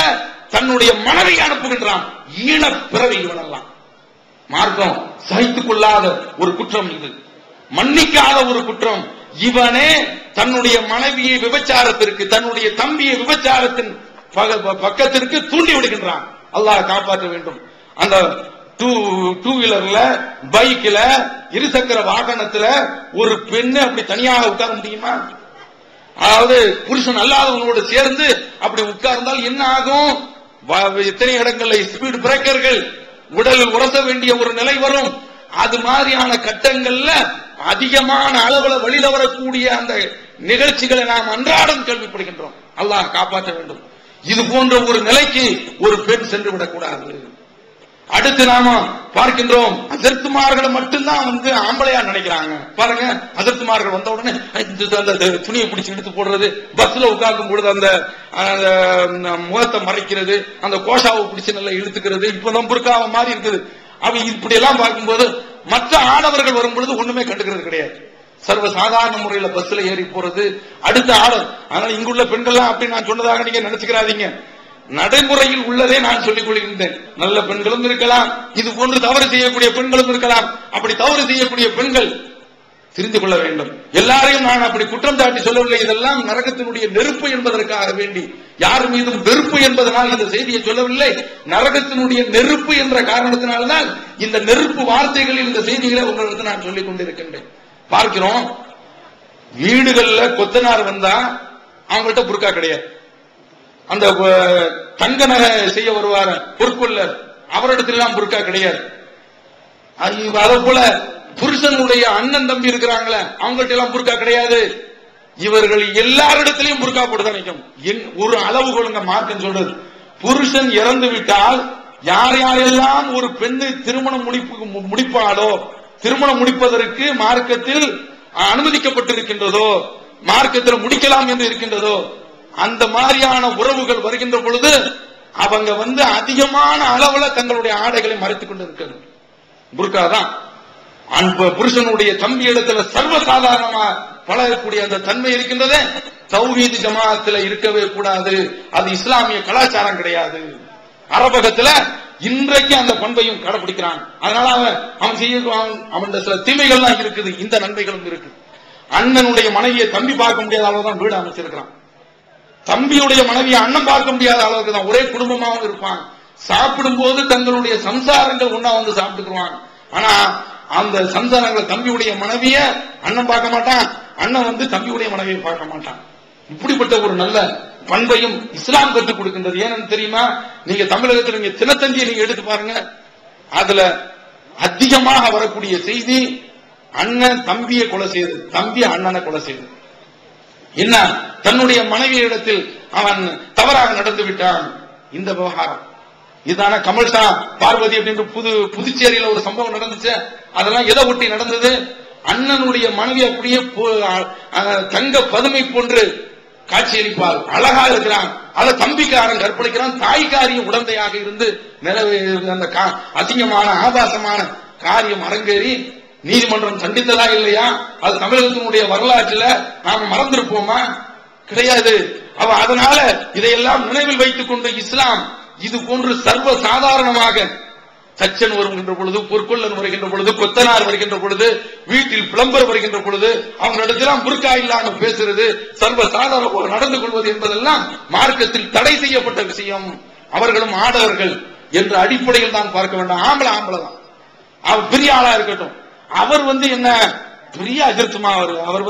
தன்னுடைய மனைவி அனுப்புகின்றான். ஈன பிறவி இவனெல்லாம். மார்க்கம் சகித்துக் கொள்ளாத ஒரு குற்றம், இது மன்னிக்காத ஒரு குற்றம். இவனே தன்னுடைய மனைவியை விபச்சாரத்திற்கு, தன்னுடைய தம்பியை விபச்சாரத்தின் பக்கத்திற்கு தூண்டி விடுகின்றான். அல்லாஹ் காப்பாற்ற வேண்டும். அந்த டூ வீலர்ல, பைக்ல, இருசக்கர வாகனத்துல ஒரு பெண்ணு அப்படி தனியாக உட்கார முடியுமா? அதாவது புருஷன் அல்லாதவங்களோடு சேர்ந்து அப்படி உட்கார்ந்தால் என்ன ஆகும்? எத்தனை இடங்கள்ல ஸ்பீடு பிரேக்கர்கள், உடல் உரச வேண்டிய ஒரு நிலை வரும். அது மாதிரியான கட்டங்கள்ல அதிகமான அளவுல வெளியில வரக்கூடிய அந்த நிகழ்ச்சிகளை நாம் அன்றாடம் கேள்விப்படுகின்றோம். அல்லாஹ் காப்பாற்ற வேண்டும். இது போன்ற ஒரு நிலைக்கு ஒரு பெண் சென்று விடக்கூடாது. அடுத்து நாம பார்க்கின்றோம், அஜர்த்துமார்களை மட்டும்தான் ஆம்பளையா நினைக்கிறாங்க. பாருங்க, அஜர்த்துமார்கள் வந்த உடனே அந்த துணியை பிடிச்சி எடுத்து போடுறது, பஸ்ல உட்கார்க்கும் பொழுது அந்த முகத்தை மறைக்கிறது, அந்த கோஷாவை பிடிச்சி நல்லா இழுத்துக்கிறது, இப்பதான் புர்காவை மாறி இருக்குது. அவ இப்படி எல்லாம் பார்க்கும்போது மற்ற ஆடவர்கள் வரும் பொழுது ஒண்ணுமே கண்டுக்கிறது கிடையாது. சர்வ சாதாரண முறையில பஸ்ல ஏறி போறது, அடுத்த ஆடல். அதனால இங்குள்ள பெண்கள்லாம் அப்படி நான் சொன்னதாக நீங்க நினைச்சுக்கிறாதீங்க. நடைமுறையில் உள்ளதே நான் சொல்லிக் கொள்கின்றேன். நல்ல பெண்களும் இருக்கலாம், இது போன்று தவறு செய்யக்கூடிய பெண்களும் இருக்கலாம். அப்படி தவறு செய்யக்கூடிய பெண்கள் தெரிந்து கொள்ள வேண்டும். எல்லாரையும் நான் அப்படி குற்றம் சாட்டி சொல்லவில்லை. இதெல்லாம் நரகத்தினுடைய நெருப்பு என்பதற்காக வேண்டி, யார் மீதும் வெறுப்பு என்பதனால் இந்த செய்தியை சொல்லவில்லை. நரகத்தினுடைய நெருப்பு என்ற காரணத்தினால்தான் இந்த நெருப்பு வார்த்தைகளில் இந்த செய்திகளை உங்களுக்கு நான் சொல்லிக் கொண்டிருக்கின்றேன். பார்க்கிறோம், வீடுகள்ல கொத்தனார் வந்தா அவங்கள்ட்ட புர்கா கிடையாது. அந்த தங்க நகை செய்ய வருவார பொற்கொள்ளர், அவரிடத்திலாம் புர்கா கிடையாது. அதே போல புருஷனுடைய அண்ணன் தம்பி இருக்கிறாங்களே அவங்கள்ட்ட எல்லாம் புர்கா கிடையாது. இவர்கள் எல்லாரிடத்திலையும் புர்கா போட்டுதான் நிற்கும். ஒரு அளவு கொள்ளுங்க மார்க்கம் சொல்றது, புருஷன் இறந்து விட்டால் யார் யாரெல்லாம் ஒரு பெண்ணு திருமணம் முடிப்பாளோ, திருமணம் முடிப்பதற்கு மார்க்கத்தில் அனுமதிக்கப்பட்டிருக்கின்றதோ, மார்க்கத்தில் முடிக்கலாம் என்று இருக்கின்றதோ, அந்த மாதிரியான உறவுகள் வருகின்ற பொழுது அவங்க அதிகமான அளவுல தங்களுடைய ஆடைகளை மறைத்துக் கொண்டு இருக்கிறது. புர்கா தான் புருஷனுடைய தம்பி இடத்துல சர்வசாதாரணமா பழகக்கூடிய அந்த தன்மை இருக்கின்றதே, தௌஹீத் ஜமாஅத்துல இருக்கவே கூடாது. அது இஸ்லாமிய கலாச்சாரம் கிடையாது. அரபகத்துல இன்றைக்கு அந்த பண்பையும் கடைபிடிக்கிறான். அதனால அவன் செய்ய அவன் சில தீமைகள்லாம் இருக்குது, இந்த நன்மைகளும் இருக்கு. அண்ணனுடைய மனைவியை தம்பி பார்க்க முடியாத அளவுதான் வீடு அமைச்சிருக்கிறான். தம்பியுடைய மனைவியை அண்ணன் பார்க்க முடியாத அளவுக்கு தான் ஒரே குடும்பமாகவும் இருப்பாங்க. சாப்பிடும் போது தங்களுடைய சம்சாரங்கள் ஒன்னா சாப்பிட்டுக்குவாங்க. ஆனா அந்த சம்சாரங்களை தம்பியுடைய மனைவிய அண்ணன் பார்க்க மாட்டான், அண்ணன் தம்பியுடைய மனைவியை பார்க்க மாட்டான். இப்படிப்பட்ட ஒரு நல்ல பண்பையும் இஸ்லாம் கற்றுக் கொடுக்கின்றது. ஏன்னு தெரியுமா? நீங்க தமிழகத்தில் நீங்க தினத்தந்தியை நீங்க எடுத்து பாருங்க, அதுல அதிகமாக வரக்கூடிய செய்தி அண்ணன் தம்பியை கொலை செய்து, தம்பி அண்ணனை கொலை செய்து. என்ன, தன்னுடைய மனைவியிடத்தில் அவன் தவறாக நடந்து விட்டான். இந்த விவகாரம் இதான கமல்ஷா பார்வதி அப்படின்ற புதுச்சேரியில ஒரு சம்பவம் நடந்துச்சு. அதெல்லாம் எதை ஒட்டி நடந்தது? அண்ணனுடைய மனைவி அப்படியே தங்க பதுமை போன்று காட்சியளிப்பார், அழகா இருக்கிறான். அதை தம்பிக்காரன் கற்பழிக்கிறான். தாய்க்காரியும் உடந்தையாக இருந்து அந்த அசிங்கமான ஆபாசமான காரியம் அரங்கேறி நீதிமன்றம் கண்டித்ததா இல்லையா? அது தமிழகத்தினுடைய வரலாற்றுல நாம மறந்திருப்போமா? கிடையாது. அதனால இதையெல்லாம் நினைவில் வைத்துக் கொண்டு இஸ்லாம் இது போன்று சர்வ சாதாரணமாக தச்சன் வருகின்ற பொழுது, பொற்கொள்ளன் வருகின்ற பொழுது, கொத்தனார் வருகின்ற பொழுது, வீட்டில் பிளம்பர் வருகின்ற பொழுது அவங்களிடத்தெல்லாம் புர்கா இல்லாம பேசுறது, சர்வ சாதாரண நடந்து கொள்வது என்பதெல்லாம் மார்க்கத்தில் தடை செய்யப்பட்ட விஷயம். அவர்களும் ஆடவர்கள் என்ற அடிப்படையில் தான் பார்க்க வேண்டாம். ஆம்பளை தான், அவர் பெரிய ஆளா இருக்கட்டும், அவர் என்ன பெரிய அஜர்த்துமா, அவர்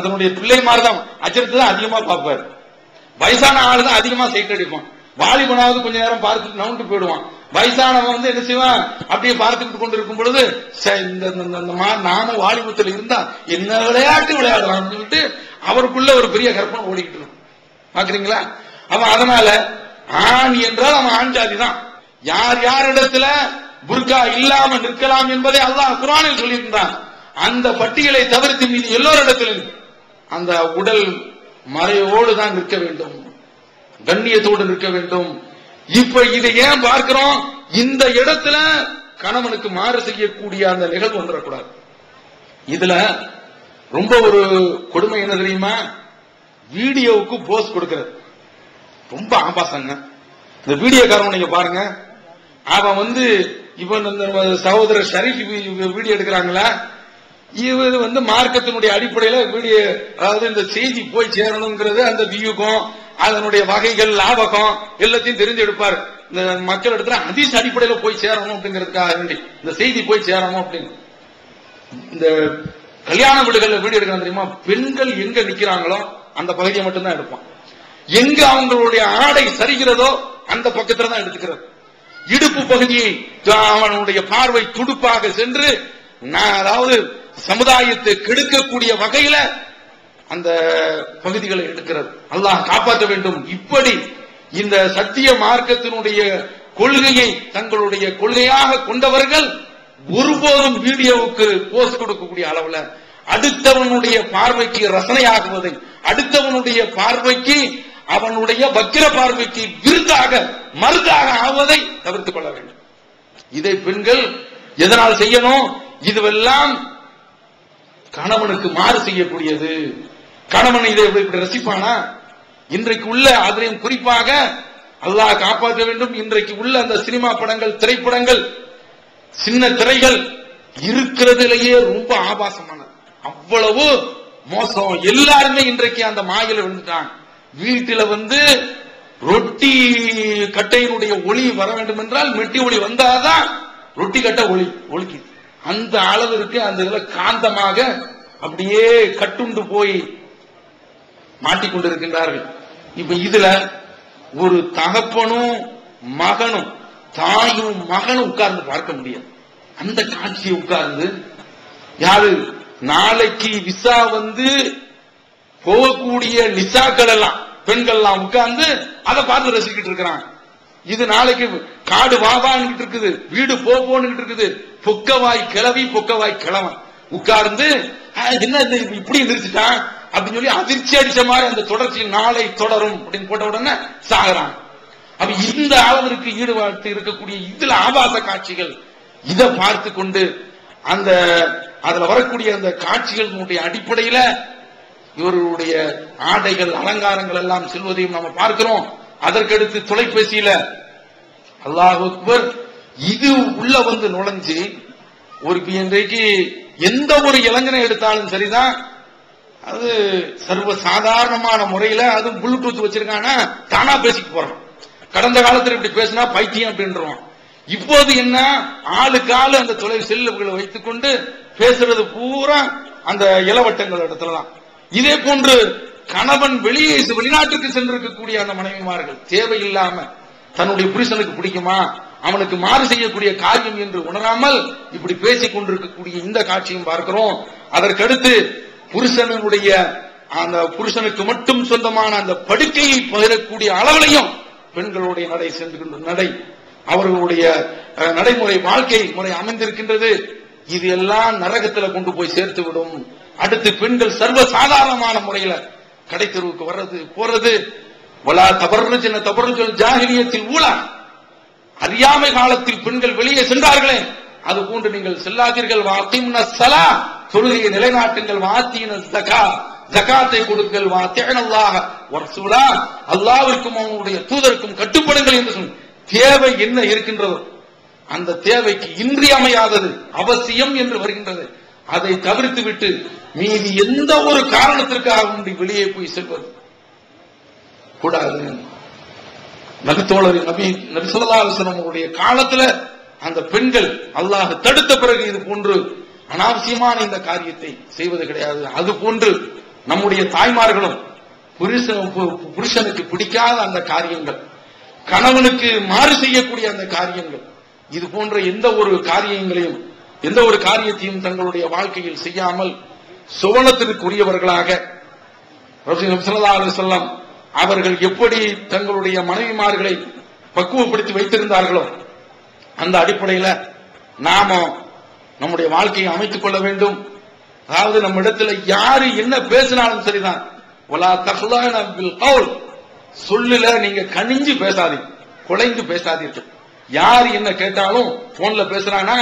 தன்னுடைய பிள்ளை மாதிரிதான் அஜர்த்து தான் அதிகமா பார்ப்பார். வயசான ஆளு தான் அதிகமா சைட் அடிப்பான். வாலிபனாவது கொஞ்ச நேரம் பார்த்துட்டு நவுண்டு போயிடுவான். வயசானவன் என்ன செய்வான், அப்படியே பார்த்துக்கிட்டு கொண்டு இருக்கும் பொழுது நாமும் வாலிபத்தில் இருந்தா என்ன விளையாட்டு விளையாடலாம் சொல்லிட்டு அவருக்குள்ள ஒரு பெரிய கற்பனை ஓடிக்கிட்டு இருக்கும். பாக்குறீங்களா? அவன் அதனால ஆண் என்றால் அவன் ஆண் ஜாதி தான். யார் யாரிடத்துல புர்கா இல்லாம நிற்கலாம் என்பதை அல்லாஹ் குர்ஆனில் சொல்லியிருந்தான். அந்த பட்டியலை தவிர்த்து மீது எல்லோரிடத்திலும் அந்த உடல் மறையோடு தான் நிற்க வேண்டும், கண்ணியத்தோடு நிற்க வேண்டும். இப்ப இதை ஏன் பார்க்கிறோம்? இந்த இடத்துல கணவனுக்கு மாறு செய்யக்கூடிய அந்த நிகழ்வு வந்துடக்கூடாது. இதுல ரொம்ப ஒரு கொடுமை என்ன தெரியுமா? வீடியோவுக்கு போஸ் கொடுக்கிறது ரொம்ப ஆபாசங்க. இந்த வீடியோக்காரன் நீங்க பாருங்க, அவன் இவன் சகோதரர் ஷரீஃப் வீடியோ எடுக்கிறாங்களா, இவர் மார்க்கத்தினுடைய அடிப்படையில வீடியோ, அதாவது இந்த செய்தி போய் சேரணுங்கிறது அந்த வியூகம், அதனுடைய வகைகள், லாபகம் எல்லாத்தையும் தெரிஞ்சு எடுப்பாரு. இந்த மக்கள் இடத்துல ஹதீஸ் அடிப்படையில போய் சேரணும் அப்படிங்கிறதுக்காக வேண்டி இந்த செய்தி போய் சேரணும் அப்படின்னு. இந்த கல்யாண வீடுகள்ல வீடியோ எடுக்கிறாங்க தெரியுமா? பெண்கள் எங்க நிக்கிறாங்களோ அந்த பகுதியை மட்டும்தான் எடுப்பான். எங்க அவங்களுடைய ஆடை சரிகிறதோ அந்த பக்கத்துல தான் எடுத்துக்கிறது. இடுப்பு பகுதியை அவனுடைய பார்வை துடுப்பாக சென்று அதாவது சமுதாயத்தை கெடுக்கக்கூடிய வகையில அந்த பகுதிகளை எடுக்கிறது. அல்லாஹ் காப்பாற்ற வேண்டும். இப்படி இந்த சத்திய மார்க்கத்தினுடைய கொள்கையை தங்களுடைய கொள்கையாக கொண்டவர்கள் ஒருபோதும் வீடியோவுக்கு போஸ்ட் கொடுக்கக்கூடிய அளவுல அடுத்தவனுடைய பார்வைக்கு ரசனையாகுவதை, அடுத்தவனுடைய பார்வைக்கு, அவனுடைய வக்கிர பார்வைக்கு விருதாக மருந்தாக ஆவதை தவிர்த்துக் கொள்ள வேண்டும். இதை பெண்கள் எதனால் செய்யணும்? இதுவெல்லாம் கணவனுக்கு மாறு செய்யக்கூடியது. கணவன் இதை இப்படி ரசிப்பானா? இன்றைக்கு உள்ள அதிலையும் குறிப்பாக அல்லாஹ் காப்பாற்ற வேண்டும். இன்றைக்கு உள்ள அந்த சினிமா படங்கள், திரைப்படங்கள், சின்ன திரைகள் இருக்கிறதுலேயே ரொம்ப ஆபாசமானது, அவ்வளவு மோசம். எல்லாருமே இன்றைக்கு அந்த மாயில விழுந்துட்டாங்க. வீட்டில ரொட்டி கட்டையினுடைய ஒளி வர வேண்டும் என்றால் மெட்டி ஒளி வந்தாதான் ரொட்டி கட்டை ஒளிக்குது. அந்த அளவிற்கு அந்த இதுல காந்தமாக அப்படியே கட்டுண்டு போய் மாட்டிக்கொண்டிருக்கின்றார்கள். இப்ப இதுல ஒரு தகப்பனும் மகனும், தாயும் மகனும் உட்கார்ந்து பார்க்க முடியாது. அந்த காட்சியை உட்கார்ந்து யாரு நாளைக்கு விசா போகக்கூடிய நிசாக்கள் எல்லாம், பெண்கள் எல்லாம் உட்கார்ந்து அதை பார்த்து ரசிக்கிட்டு இருக்கிறாங்க. இது நாளைக்கு காடு வாவான்னு இருக்குது, வீடு போன்னு இருக்குது, பொக்கவாய் கிளவி பொக்கவாய் கிழவன் உட்கார்ந்து என்ன இப்படி எந்திரிச்சுட்டான் அப்படின்னு சொல்லி அதிர்ச்சி அடிச்ச மாதிரி அந்த தொடர்ச்சியில் நாளை தொடரும் அப்படின்னு போட்ட உடனே சாகுறாங்க. அப்ப இந்த அளவிற்கு ஈடுபாட்டு இருக்கக்கூடிய இதுல ஆபாச காட்சிகள், இதை பார்த்து கொண்டு அந்த அதுல வரக்கூடிய அந்த காட்சிகளுடைய அடிப்படையில இவர்களுடைய ஆடைகள், அலங்காரங்கள் எல்லாம் செல்வதையும் நம்ம பார்க்கிறோம். அதற்கடுத்து தொலைபேசியில அல்லாஹ் அக்பர் இது உள்ள நுழைஞ்சு ஒரு இன்றைக்கு எந்த ஒரு இளைஞனை எடுத்தாலும் சரிதான், அது சர்வ சாதாரணமான முறையில அது ப்ளூடூத் வச்சிருக்கானா தானா பேசிட்டு போறான். கடந்த காலத்தில் இப்படி பேசினா பைத்தியம் அப்படின்றோம். இப்போது என்ன, ஆளுக்கு ஆளு அந்த தொலை செல்லுகளை வைத்துக் கொண்டு பேசுறது பூரா அந்த இளவட்டங்கள் இடத்துலதான். இதே போன்று கணவன் வெளிநாட்டுக்கு சென்றிருக்கக்கூடிய அந்த மனைவிமார்கள் தேவையில்லாம தன்னுடைய புருஷனுக்கு பிடிக்குமா, அவனுக்கு மாறு செய்யக்கூடிய காரியம் என்று உணராமல் இப்படி பேசிக் கொண்டிருக்கக்கூடிய இந்த காட்சியும் பார்க்கிறோம். அதற்கடுத்து புருஷனுடைய அந்த புருஷனுக்கு மட்டும் சொந்தமான அந்த படுக்கையை பகிரக்கூடிய அளவிலையும் பெண்களுடைய நடை சென்று நடை, அவர்களுடைய நடைமுறை வாழ்க்கை முறை அமைந்திருக்கின்றது. இது எல்லாம் நரகத்தில் கொண்டு போய் சேர்த்து விடும். அடுத்து பெண்கள் சர்வ சாதாரணமான முறையில கடை தெருவுக்கு வர்றது போறது, வலா தபர்ருஜன தபர்ருஜல் ஜாஹிலியத்தில் ஊழா, அறியாமை காலத்தில் பெண்கள் வெளியே சென்றார்களே அது போன்று நீங்கள் செல்லாதீர்கள். வாத்திம்ன ஸலா, தொழுகையை நிலைநாட்டுங்கள். வாத்தின ஸகா, ஜகாத்தை கொடுங்கள். வாத்திஅனல்லாஹ வர்சூலா, அல்லாஹ்விற்கும் அவனுடைய தூதருக்கும் கட்டுப்படுங்கள் என்று சொன்ன தேவை என்ன இருக்கின்றதோ அந்த தேவைக்கு இன்றியமையாதது அவசியம் என்று வருகின்றது, அதை தவிர்த்து விட்டு மீதி எந்த ஒரு காரணத்திற்காக வெளியே போய் செல்வது கூடாது. நபித்தோழர் நபி ஸல்லல்லாஹு அலைஹி வஸல்லம் அவருடைய காலத்துல அந்த பெண்கள் அல்லாஹ் தடுத்த பிறகு இது போன்று அனாவசியமான இந்த காரியத்தை செய்வது கிடையாது. அது போன்று நம்முடைய தாய்மார்களும் புருஷனுக்கு பிடிக்காத அந்த காரியங்கள், கணவனுக்கு மாறு செய்யக்கூடிய அந்த காரியங்கள், இது போன்ற எந்த ஒரு காரியத்தையும் தங்களுடைய வாழ்க்கையில் செய்யாமல் சுவனத்திற்குரியவர்களாக ரசூலுல்லாஹி ஸல்லல்லாஹு அலைஹி வஸல்லம் அவர்கள் எப்படி தங்களுடைய மனைவிமார்களை பக்குவப்படுத்தி வைத்திருந்தார்களோ அந்த அடிப்படையில நாம நம்முடைய வாழ்க்கையை அமைத்துக் கொள்ள வேண்டும். அதாவது நம்ம இடத்துல யாரு என்ன பேசினாலும் சரிதான், வலா தஹ்லான பில் கவுல், சொல்லுல நீங்க கனிஞ்சு பேசாதீங்க, குலைந்து பேசாதீர்கள். யார் என்ன கேட்டாலும் போன்ல பேசுறானா,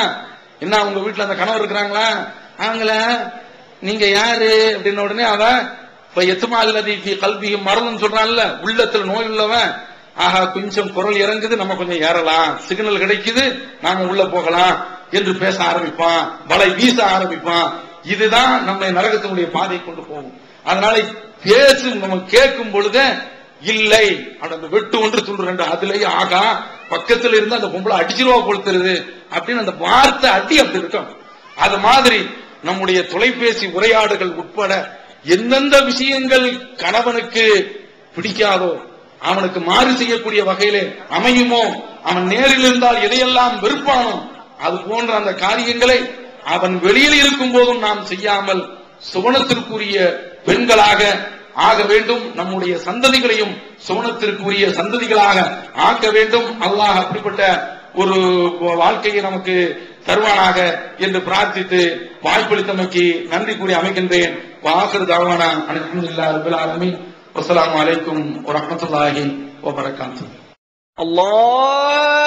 என்ன உங்க வீட்டுல அந்த கணவர் இருக்கிறாங்களா, அவங்கள நீங்க யாரு அப்படின்ன உடனே அவன் இப்ப எத்துமா அல்லது கல்வி மரணம் சொல்றான்ல, உள்ளத்துல நோய் உள்ளவன், ஆஹா கொஞ்சம் குரல் இறங்குது, நம்ம கொஞ்சம் ஏறலாம், சிக்னல் கிடைக்குது, நாம உள்ள போகலாம் என்று பேச ஆரம்பிப்பான், வலை வீச ஆரம்பிப்பான். இதுதான் நம்மை நரகத்தினுடைய பாதை கொண்டு போகும். அதனால பேசும் நம்ம கேட்கும் பொழுது இல்லை அந்த வெட்டு ஒன்று துண்டு ரெண்டு அதுலயே ஆகா பக்கத்தில் இருந்து அந்த பொம்பளை அடிச்சிருவா கொளுத்துறது அப்படின்னு அந்த வார்த்தை அடி அப்படி இருக்கும். அது மாதிரி நம்முடைய தொலைபேசி உரையாடுகள் உட்பட எந்தெந்த விஷயங்கள் கணவனுக்கு பிடிக்காதோ, அவனுக்கு மாறு செய்யக்கூடிய வகையிலே அமையுமோ, அவன் நேரில் இருந்தால் எதையெல்லாம் வெறுப்பானோ அது போன்ற அந்த காரியங்களை அவன் வெளியில் இருக்கும் போதும் நாம் செய்யாமல் சுவனத்திற்குரிய பெண்களாக ஆக வேண்டும். நம்முடைய சந்ததிகளையும் சுவனத்திற்குரிய சந்ததிகளாக ஆக்க வேண்டும். அல்லாஹ் அப்படிப்பட்ட ஒரு வாழ்க்கையை நமக்கு தருவானாக என்று பிரார்த்தித்து வாய்ப்பளித்தமைக்கு நன்றி கூறி அமைக்கின்றேன். வாஹிரு தஅவானா அல்ஹம்துலில்லாஹி ரப்பில் ஆலமீன். வஸ்ஸலாமு அலைக்கும் வரஹ்மத்துல்லாஹி வபரகாத்துஹு. அல்லாஹ்